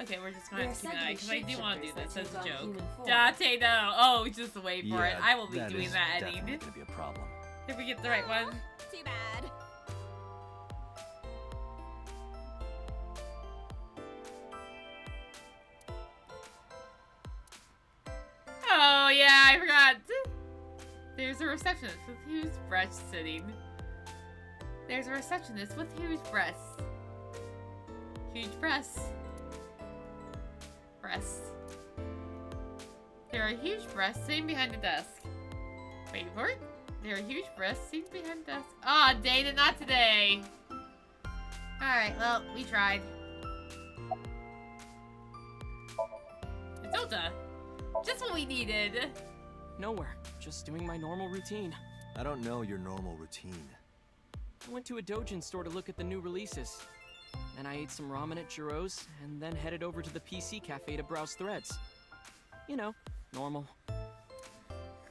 Okay, we're just going to have to keep an eye, because I do want to do this as a joke. human form. Date, no! Oh, just wait for it. I will be that doing is that definitely ending. gonna be a problem. If we get the right one. Too bad. Oh, yeah, I forgot. There's a receptionist with huge breasts sitting. There's a receptionist with huge breasts. Huge breasts. Breasts. There are huge breasts sitting behind the desk. Wait for it. There are huge breasts sitting behind the desk. Ah, oh, Dana, not today. Alright, well, we tried. It's Ota. Just what we needed. Nowhere. Just doing my normal routine. I don't know your normal routine. I went to a doujin store to look at the new releases. Then I ate some ramen at Jiro's, and then headed over to the PC cafe to browse threads. You know, normal.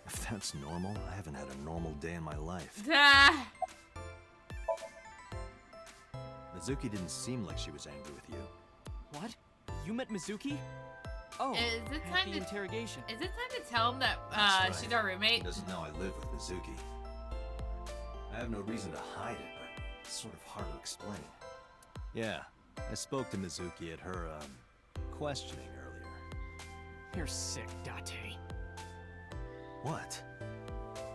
If that's normal, I haven't had a normal day in my life. Mizuki didn't seem like she was angry with you. What? You met Mizuki? Oh, is it at time the to interrogation. Is it time to tell him that That's right. she's our roommate? He doesn't know I live with Mizuki. I have no reason to hide it, but it's sort of hard to explain. Yeah, I spoke to Mizuki at her, questioning earlier. You're sick, Date. What?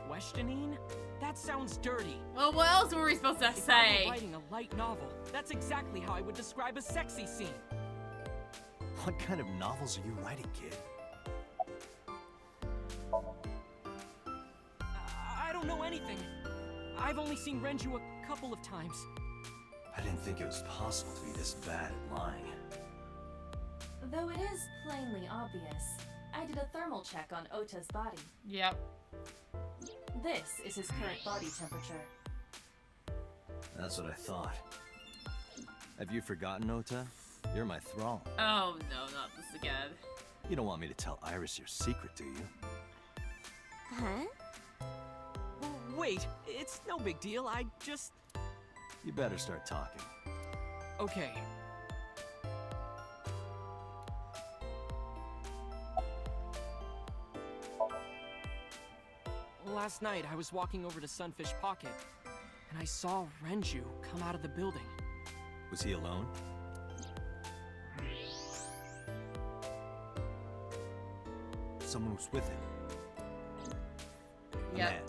Questioning? That sounds dirty. Well, what else were we supposed to If I say? were writing a light novel, that's exactly how I would describe a sexy scene. What kind of novels are you writing, kid? don't know anything. I've only seen Renju a couple of times. I didn't think it was possible to be this bad at lying. Though it is plainly obvious, I did a thermal check on Ota's body. Yep. This is his current body temperature. That's what I thought. Have you forgotten, Ota? You're my thrall. Oh no, not this again. You don't want me to tell Iris your secret, do you? Huh? Wait, it's no big deal. I just... You better start talking. Okay. Last night, I was walking over to Sunfish Pocket, and I saw Renju come out of the building. Was he alone? Someone was with him. A Yep. man.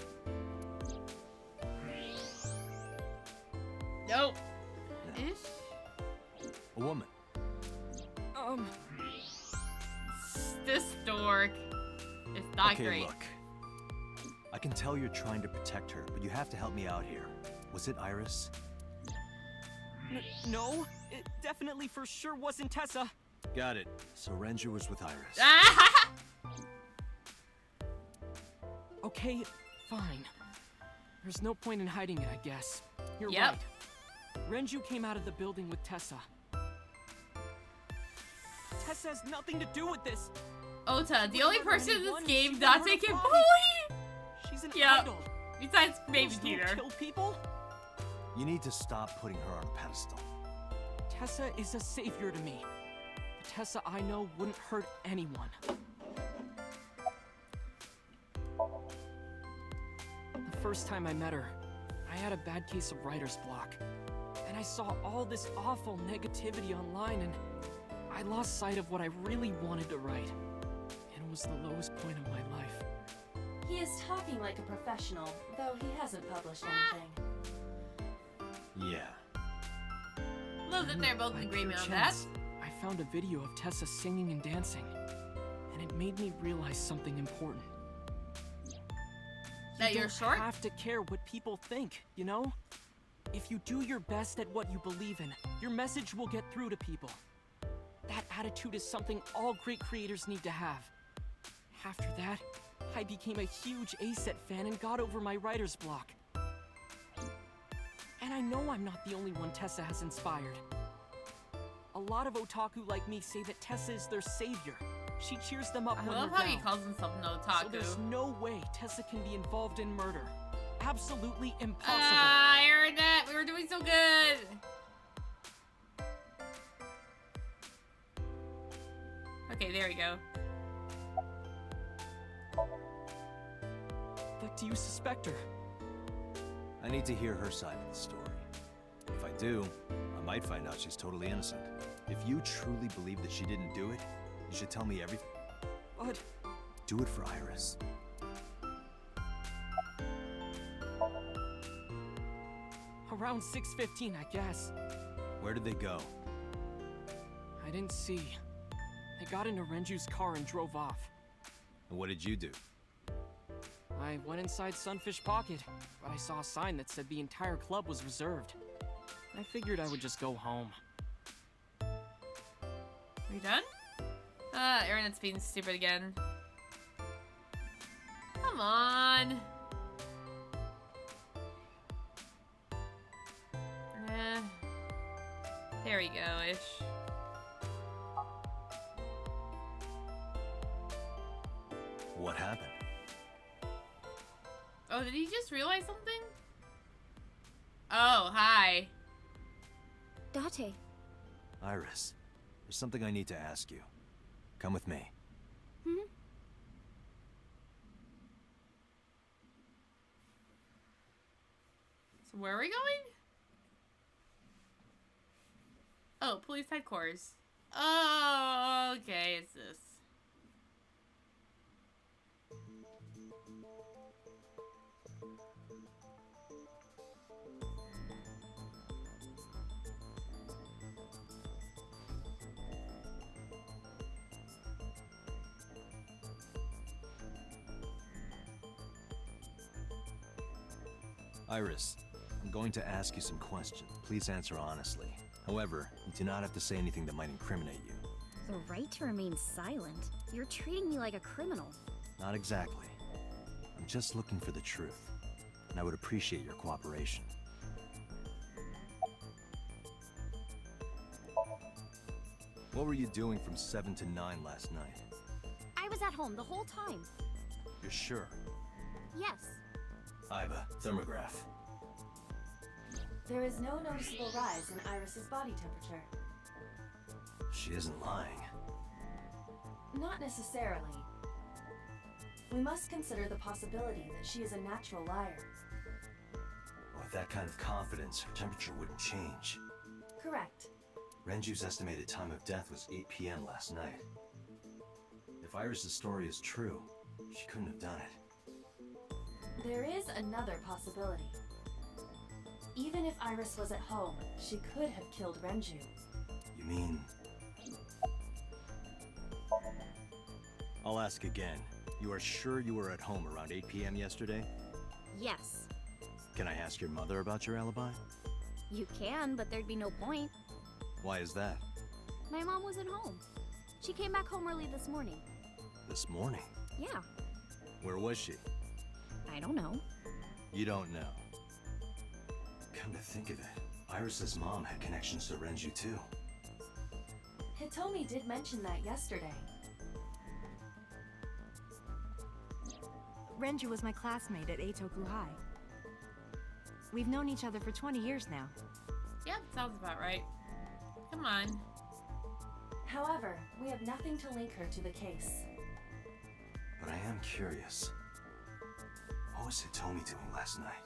Nope. No. Ish. A woman. This dork is not Okay, great. look. I can tell you're trying to protect her, but you have to help me out here. Was it Iris? No, it definitely for sure wasn't Tessa. Got it. So Renju was with Iris. Okay, fine. There's no point in hiding it, I guess. You're Yep. right. Renju came out of the building with Tessa. Tessa has nothing to do with this. Ota, the only person in this Anyone, game she not would've taking fought. bully. She's an Yep. idol. Besides Baby Those don't Peter. kill people? You need to stop putting her on a pedestal. Tessa is a savior to me. The Tessa I know wouldn't hurt anyone. The first time I met her, I had a bad case of writer's block. And I saw all this awful negativity online, and I lost sight of what I really wanted to write. And it was the lowest point of my life. He is talking like a professional, though he hasn't published anything. Yeah. Love that they're both in By agreement pure on that. chance, I found a video of Tessa singing and dancing, and it made me realize something important. That You you're don't short? have to care what people think, you know? If you do your best at what you believe in, your message will get through to people. That attitude is something all great creators need to have. After that, I became a huge A-Set fan and got over my writer's block. And I know I'm not the only one Tessa has inspired. A lot of otaku like me say that Tessa is their savior. She cheers them up I when love they're how down. he calls himself an So otaku. there's no way Tessa can be involved in murder. Absolutely impossible. Ah, I heard that. We were doing so good. Okay, there we go. But do you suspect her? I need to hear her side of the story. If I do, I might find out she's totally innocent. If you truly believe that she didn't do it, you should tell me everything. But... Do it for Iris. Around 6:15, I guess. Where did they go? I didn't see. They got into Renju's car and drove off. And what did you do? I went inside Sunfish Pocket, but I saw a sign that said the entire club was reserved. I figured I would just go home. Are you done? Internet's being stupid again. Come on. There we go-ish. What happened? Oh, did he just realize something? Oh, hi. Date. Iris, there's something I need to ask you. Come with me. Hmm? So where are we going? Oh, police headquarters. Oh, okay, it's this. Iris, I'm going to ask you some questions. Please answer honestly. However, you do not have to say anything that might incriminate you. The right to remain silent? You're treating me like a criminal. Not exactly. I'm just looking for the truth, and I would appreciate your cooperation. What were you doing from 7 to 9 last night? I was at home the whole time. You're sure? Yes. Iba, thermograph. There is no noticeable rise in Iris's body temperature. She isn't lying. Not necessarily. We must consider the possibility that she is a natural liar. With that kind of confidence, her temperature wouldn't change. Correct. Renju's estimated time of death was 8 p.m. last night. If Iris's story is true, she couldn't have done it. There is another possibility. Even if Iris was at home, she could have killed Renju. You mean... I'll ask again. You are sure you were at home around 8 p.m. yesterday? Yes. Can I ask your mother about your alibi? You can, but there'd be no point. Why is that? My mom wasn't home. She came back home early this morning. This morning? Yeah. Where was she? I don't know. You don't know. Come to think of it, Iris's mom had connections to Renju too. Hitomi did mention that yesterday. Renju was my classmate at Eitoku High. We've known each other for 20 years now. Yep, sounds about right. Come on. However, we have nothing to link her to the case. But I am curious. What was Hitomi doing last night?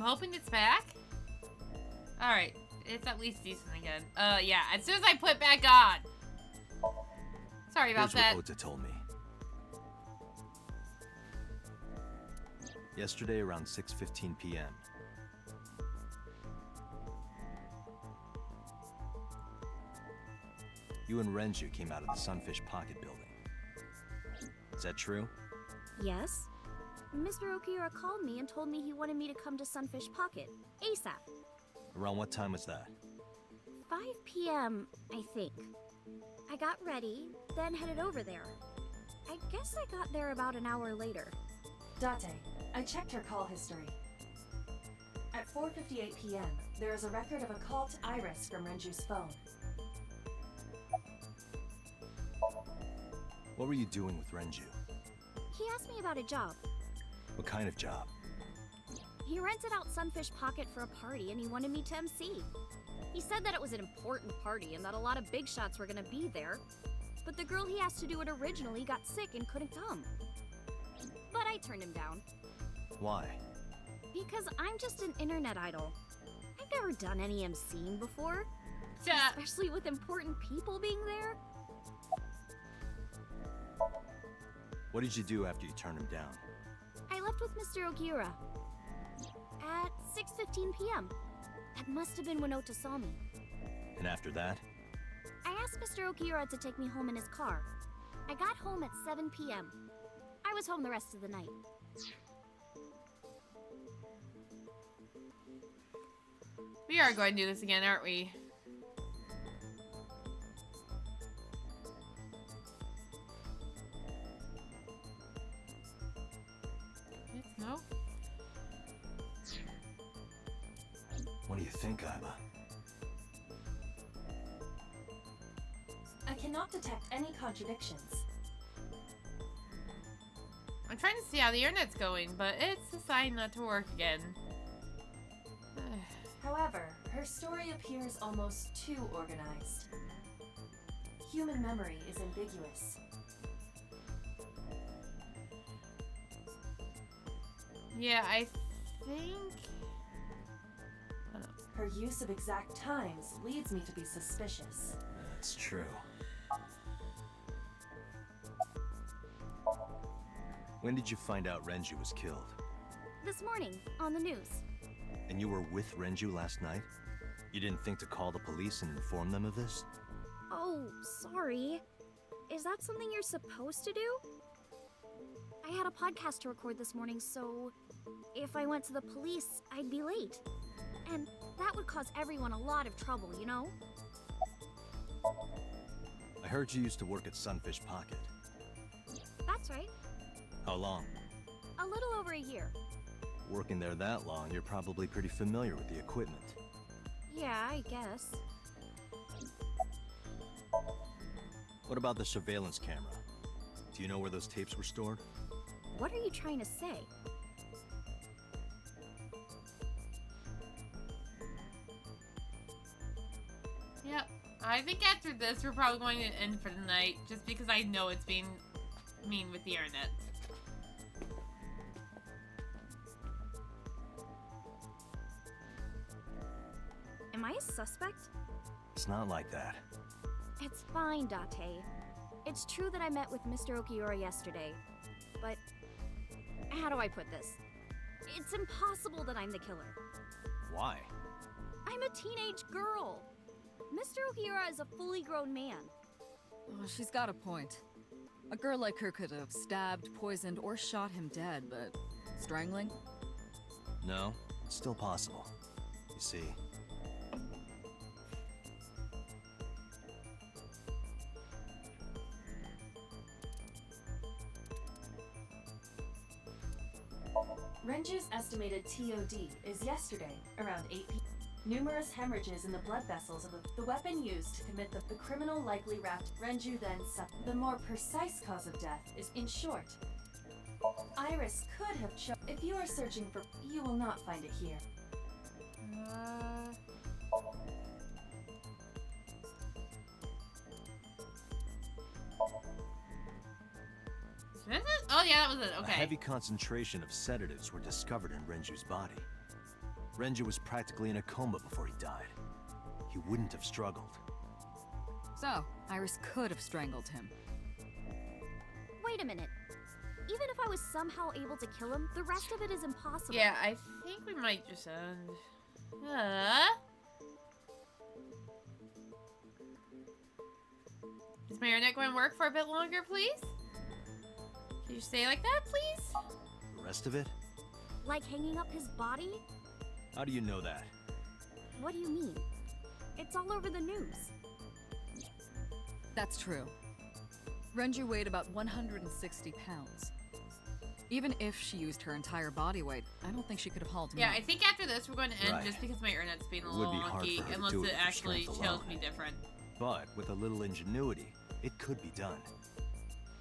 hoping it's back. Alright, it's at least decent again. Yeah, as soon as I put it back on. Sorry about that. Here's what Ota told me. Yesterday around 6:15 p.m. You and Renju came out of the Sunfish Pocket building. Is that true? Yes. Mr. Okiura called me and told me he wanted me to come to Sunfish Pocket, ASAP. Around what time was that? 5 p.m., I think. I got ready, then headed over there. I guess I got there about an hour later. Date, I checked her call history. At 4:58 p.m., there is a record of a call to Iris from Renju's phone. What were you doing with Renju? He asked me about a job. What kind of job? He rented out Sunfish Pocket for a party and he wanted me to MC. He said that it was an important party and that a lot of big shots were gonna be there, but the girl he asked to do it originally got sick and couldn't come. But I turned him down. Why? Because I'm just an internet idol. I've never done any emceeing before, especially with important people being there. What did you do after you turned him down? I left with Mr. Ogiura at 6:15 p.m. That must have been when Ota saw me. And after that? I asked Mr. Ogiura to take me home in his car. I got home at 7 p.m. I was home the rest of the night. We are going to do this again, aren't we? No? What do you think, Aiba? I cannot detect any contradictions. I'm trying to see how the internet's going, but it's deciding not to work again. However, her story appears almost too organized. Human memory is ambiguous. Yeah, I think... Her use of exact times leads me to be suspicious. That's true. When did you find out Renju was killed? This morning, on the news. And you were with Renju last night? You didn't think to call the police and inform them of this? Oh, sorry. Is that something you're supposed to do? I had a podcast to record this morning, so if I went to the police, I'd be late. And that would cause everyone a lot of trouble, you know? I heard you used to work at Sunfish Pocket. That's right. How long? A little over a year. Working there that long, you're probably pretty familiar with the equipment. Yeah, I guess. What about the surveillance camera? Do you know where those tapes were stored? What are you trying to say? Yep. I think after this, we're probably going to end for the night, just because I know it's being mean with the internet. Am I a suspect? It's not like that. It's fine, Date. It's true that I met with Mr. Okiura yesterday, but how do I put this? It's impossible that I'm the killer. Why? I'm a teenage girl. Mr. Okiura is a fully grown man. Oh, she's got a point. A girl like her could have stabbed, poisoned, or shot him dead, but strangling? No, it's still possible. You see, Renju's estimated TOD is yesterday, around 8 p.m. Numerous hemorrhages in the blood vessels of the weapon used to commit the criminal likely wrapped Renju then suffered. The more precise cause of death is, in short, Iris could have if you are searching for, you will not find it here. Oh yeah, that was it. Okay. A heavy concentration of sedatives were discovered in Renju's body. Renju was practically in a coma before he died. He wouldn't have struggled. So, Iris could have strangled him. Wait a minute. Even if I was somehow able to kill him, the rest of it is impossible. Yeah, I think we might just end. Is my internet going to work for a bit longer, please? Can you stay like that, please? The rest of it? Like hanging up his body? How do you know that? What do you mean? It's all over the news. That's true. Renju weighed about 160 pounds. Even if she used her entire body weight, I don't think she could have hauled him Yeah, up. I think after this we're going to end Right. just because my internet's being a It would little be hard wonky, for her to unless do it it with actually strength tells alone. me different. But with a little ingenuity, it could be done.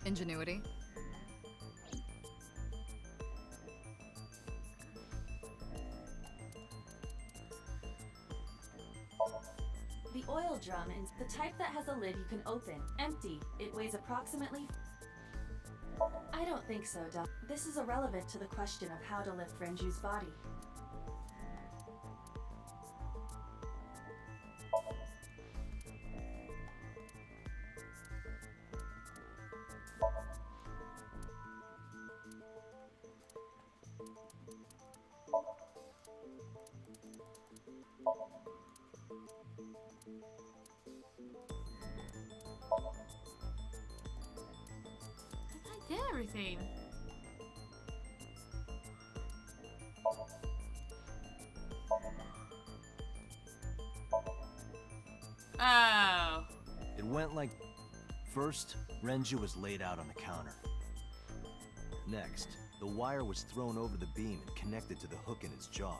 Ingenuity? The oil drum is the type that has a lid you can open. Empty. It weighs approximately... I don't think so, Doc. This is irrelevant to the question of how to lift Renju's body. I did everything. Oh. It went like... First, Renju was laid out on the counter. Next, the wire was thrown over the beam and connected to the hook in his jaw.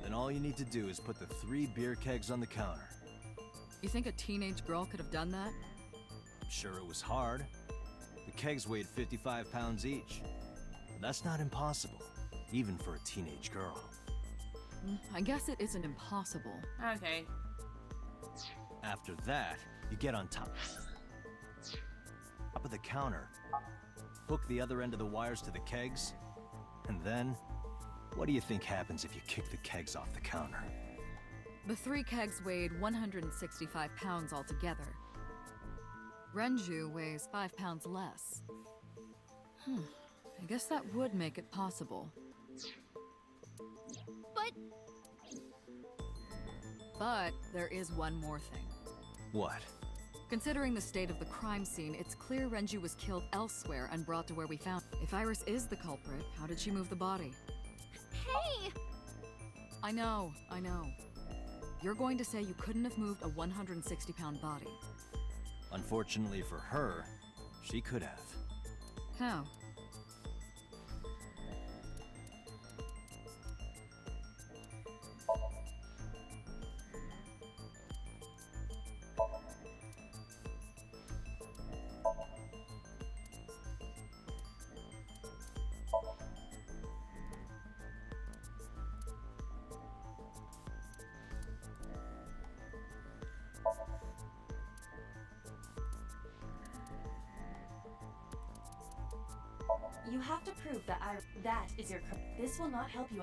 Then all you need to do is put the 3 beer kegs on the counter. You think a teenage girl could have done that? I'm sure it was hard. The kegs weighed 55 pounds each. But that's not impossible, even for a teenage girl. I guess it isn't impossible. Okay. After that, you get on top of the counter, hook the other end of the wires to the kegs, and then, what do you think happens if you kick the kegs off the counter? The 3 kegs weighed 165 pounds altogether. Renju weighs 5 pounds less. I guess that would make it possible. But there is one more thing. What? Considering the state of the crime scene, it's clear Renju was killed elsewhere and brought to where we found. If Iris is the culprit, how did she move the body? Hey! I know. You're going to say you couldn't have moved a 160-pound body. Unfortunately for her, she could have. How? You have to prove that that is your... This will not help you.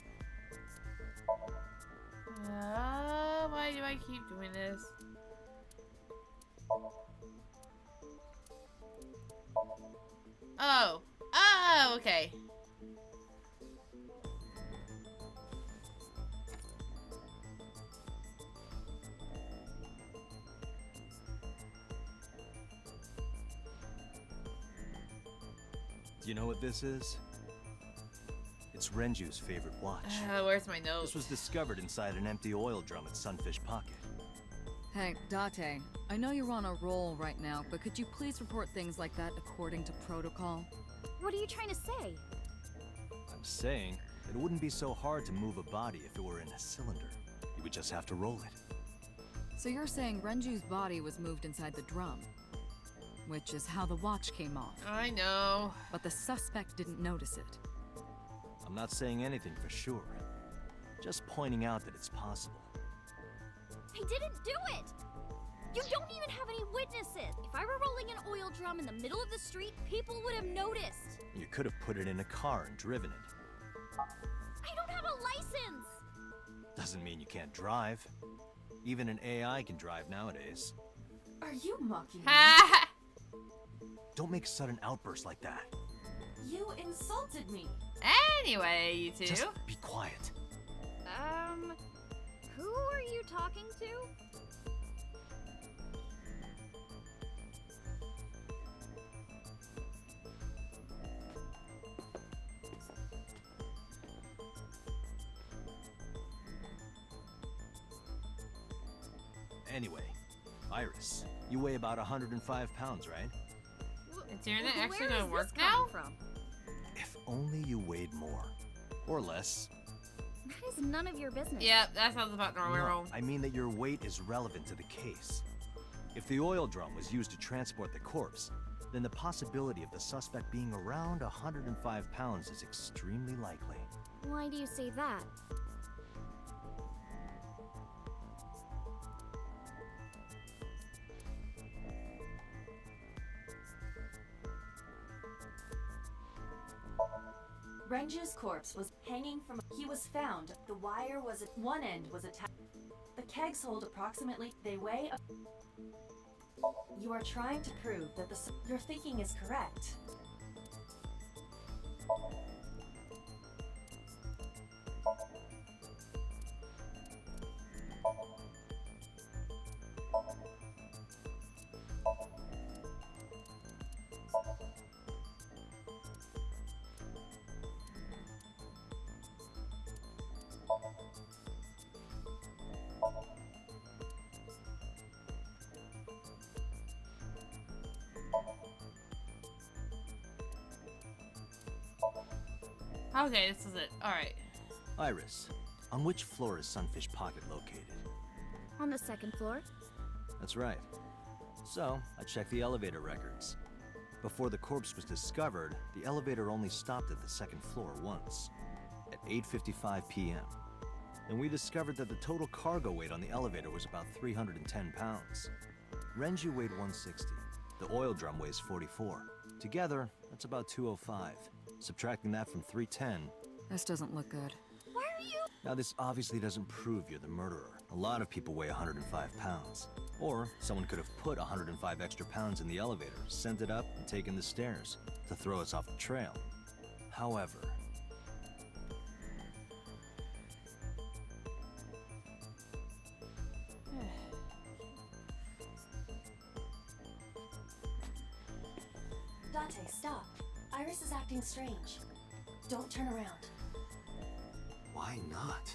Why do I keep doing this? Oh, okay. Do you know what this is? It's Renju's favorite watch. Where's my note? This was discovered inside an empty oil drum at Sunfish Pocket. Hey, Date, I know you're on a roll right now, but could you please report things like that according to protocol? What are you trying to say? I'm saying it wouldn't be so hard to move a body if it were in a cylinder. You would just have to roll it. So you're saying Renju's body was moved inside the drum? Which is how the watch came off. I know. But the suspect didn't notice it. I'm not saying anything for sure. Just pointing out that it's possible. I didn't do it! You don't even have any witnesses! If I were rolling an oil drum in the middle of the street, people would have noticed! You could have put it in a car and driven it. I don't have a license! Doesn't mean you can't drive. Even an AI can drive nowadays. Are you mocking me? Don't make a sudden outburst like that. You insulted me. Anyway, you two. Just be quiet. Who are you talking to? Anyway, Iris, you weigh about 105 pounds, right? Is internet actually Where gonna is work this now? coming from? If only you weighed more. Or less. That is none of your business. Yep, that sounds about normal. No, I mean that your weight is relevant to the case. If the oil drum was used to transport the corpse, then the possibility of the suspect being around 105 pounds is extremely likely. Why do you say that? Renju's corpse was hanging from. He was found. The wire was at one end was attached. The kegs hold approximately. They weigh. You are trying to prove that your thinking is correct. Okay, this is it. Alright. Iris, on which floor is Sunfish Pocket located? On the second floor. That's right. So, I checked the elevator records. Before the corpse was discovered, the elevator only stopped at the second floor once, at 8:55 p.m. And we discovered that the total cargo weight on the elevator was about 310 pounds. Renju weighed 160. The oil drum weighs 44. Together, that's about 205. Subtracting that from 310... This doesn't look good. Why are you? Now, this obviously doesn't prove you're the murderer. A lot of people weigh 105 pounds. Or someone could have put 105 extra pounds in the elevator, sent it up, and taken the stairs to throw us off the trail. However... Dante, stop. Iris is acting strange. Don't turn around. Why not?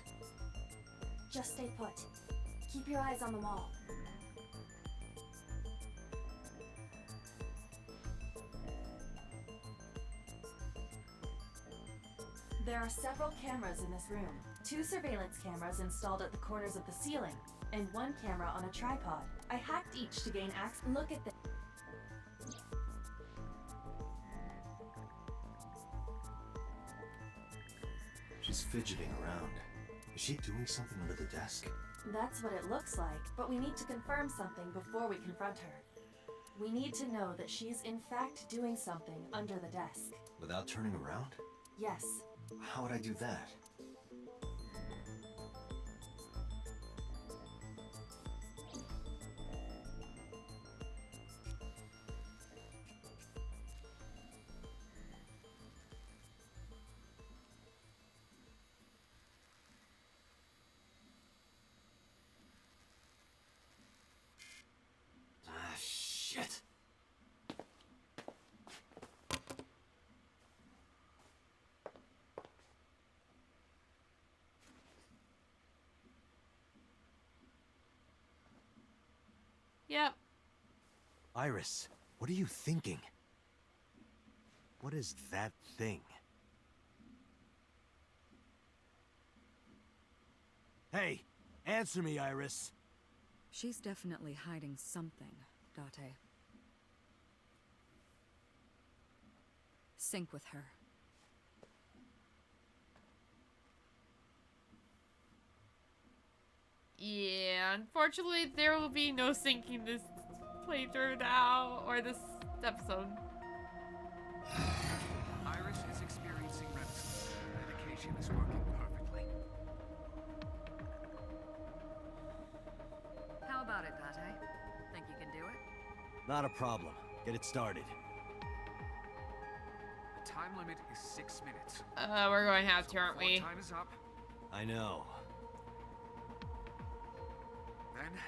Just stay put. Keep your eyes on the wall. There are several cameras in this room. 2 surveillance cameras installed at the corners of the ceiling, and 1 camera on a tripod. I hacked each to gain access. Look at this. She's fidgeting around. Is she doing something under the desk? That's what it looks like, but we need to confirm something before we confront her. We need to know that she's in fact doing something under the desk. Without turning around? Yes. How would I do that? Shit. Yep. Iris, what are you thinking? What is that thing? Hey, answer me, Iris. She's definitely hiding something, Date. Sync with her. Yeah, unfortunately there will be no syncing this playthrough now, or this episode. Iris is experiencing reticence. Medication is working perfectly. How about it, Date? Think you can do it? Not a problem. Get it started. The time limit is 6 minutes. We're going to have to, aren't we? Time is up. I know. Then,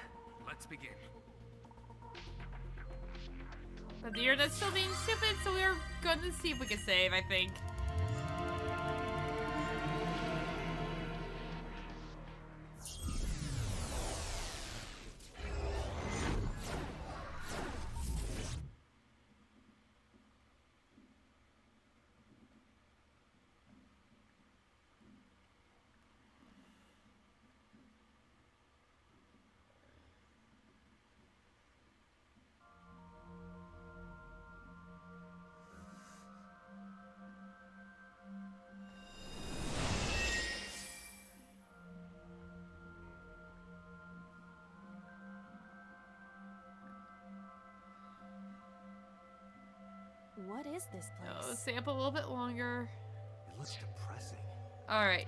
let's begin. But the internet's still being stupid, so we're gonna see if we can save, I think. What is this place? Oh, stay up a little bit longer. looks depressing. Alright.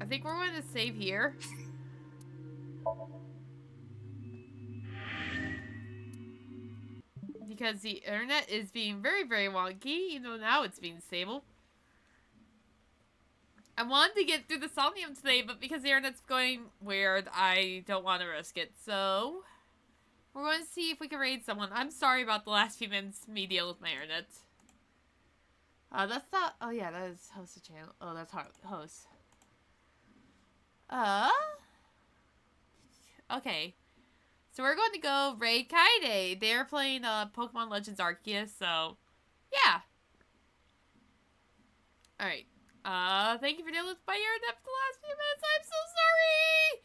I think we're going to save here. Because the internet is being very, very wonky. You know, now it's being stable. I wanted to get through the Somnium today, but because the internet's going weird, I don't want to risk it. So, we're going to see if we can raid someone. I'm sorry about the last few minutes me deal with my internet. That's not... Oh, yeah, that is host the channel. Oh, that's host. Okay. So we're going to go raid Kaide. They're playing Pokemon Legends Arceus, so yeah. Alright. Thank you for dealing with my internet for the last few minutes. I'm so sorry.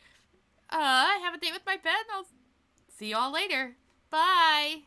I have a date with my pen. I'll see you all later. Bye.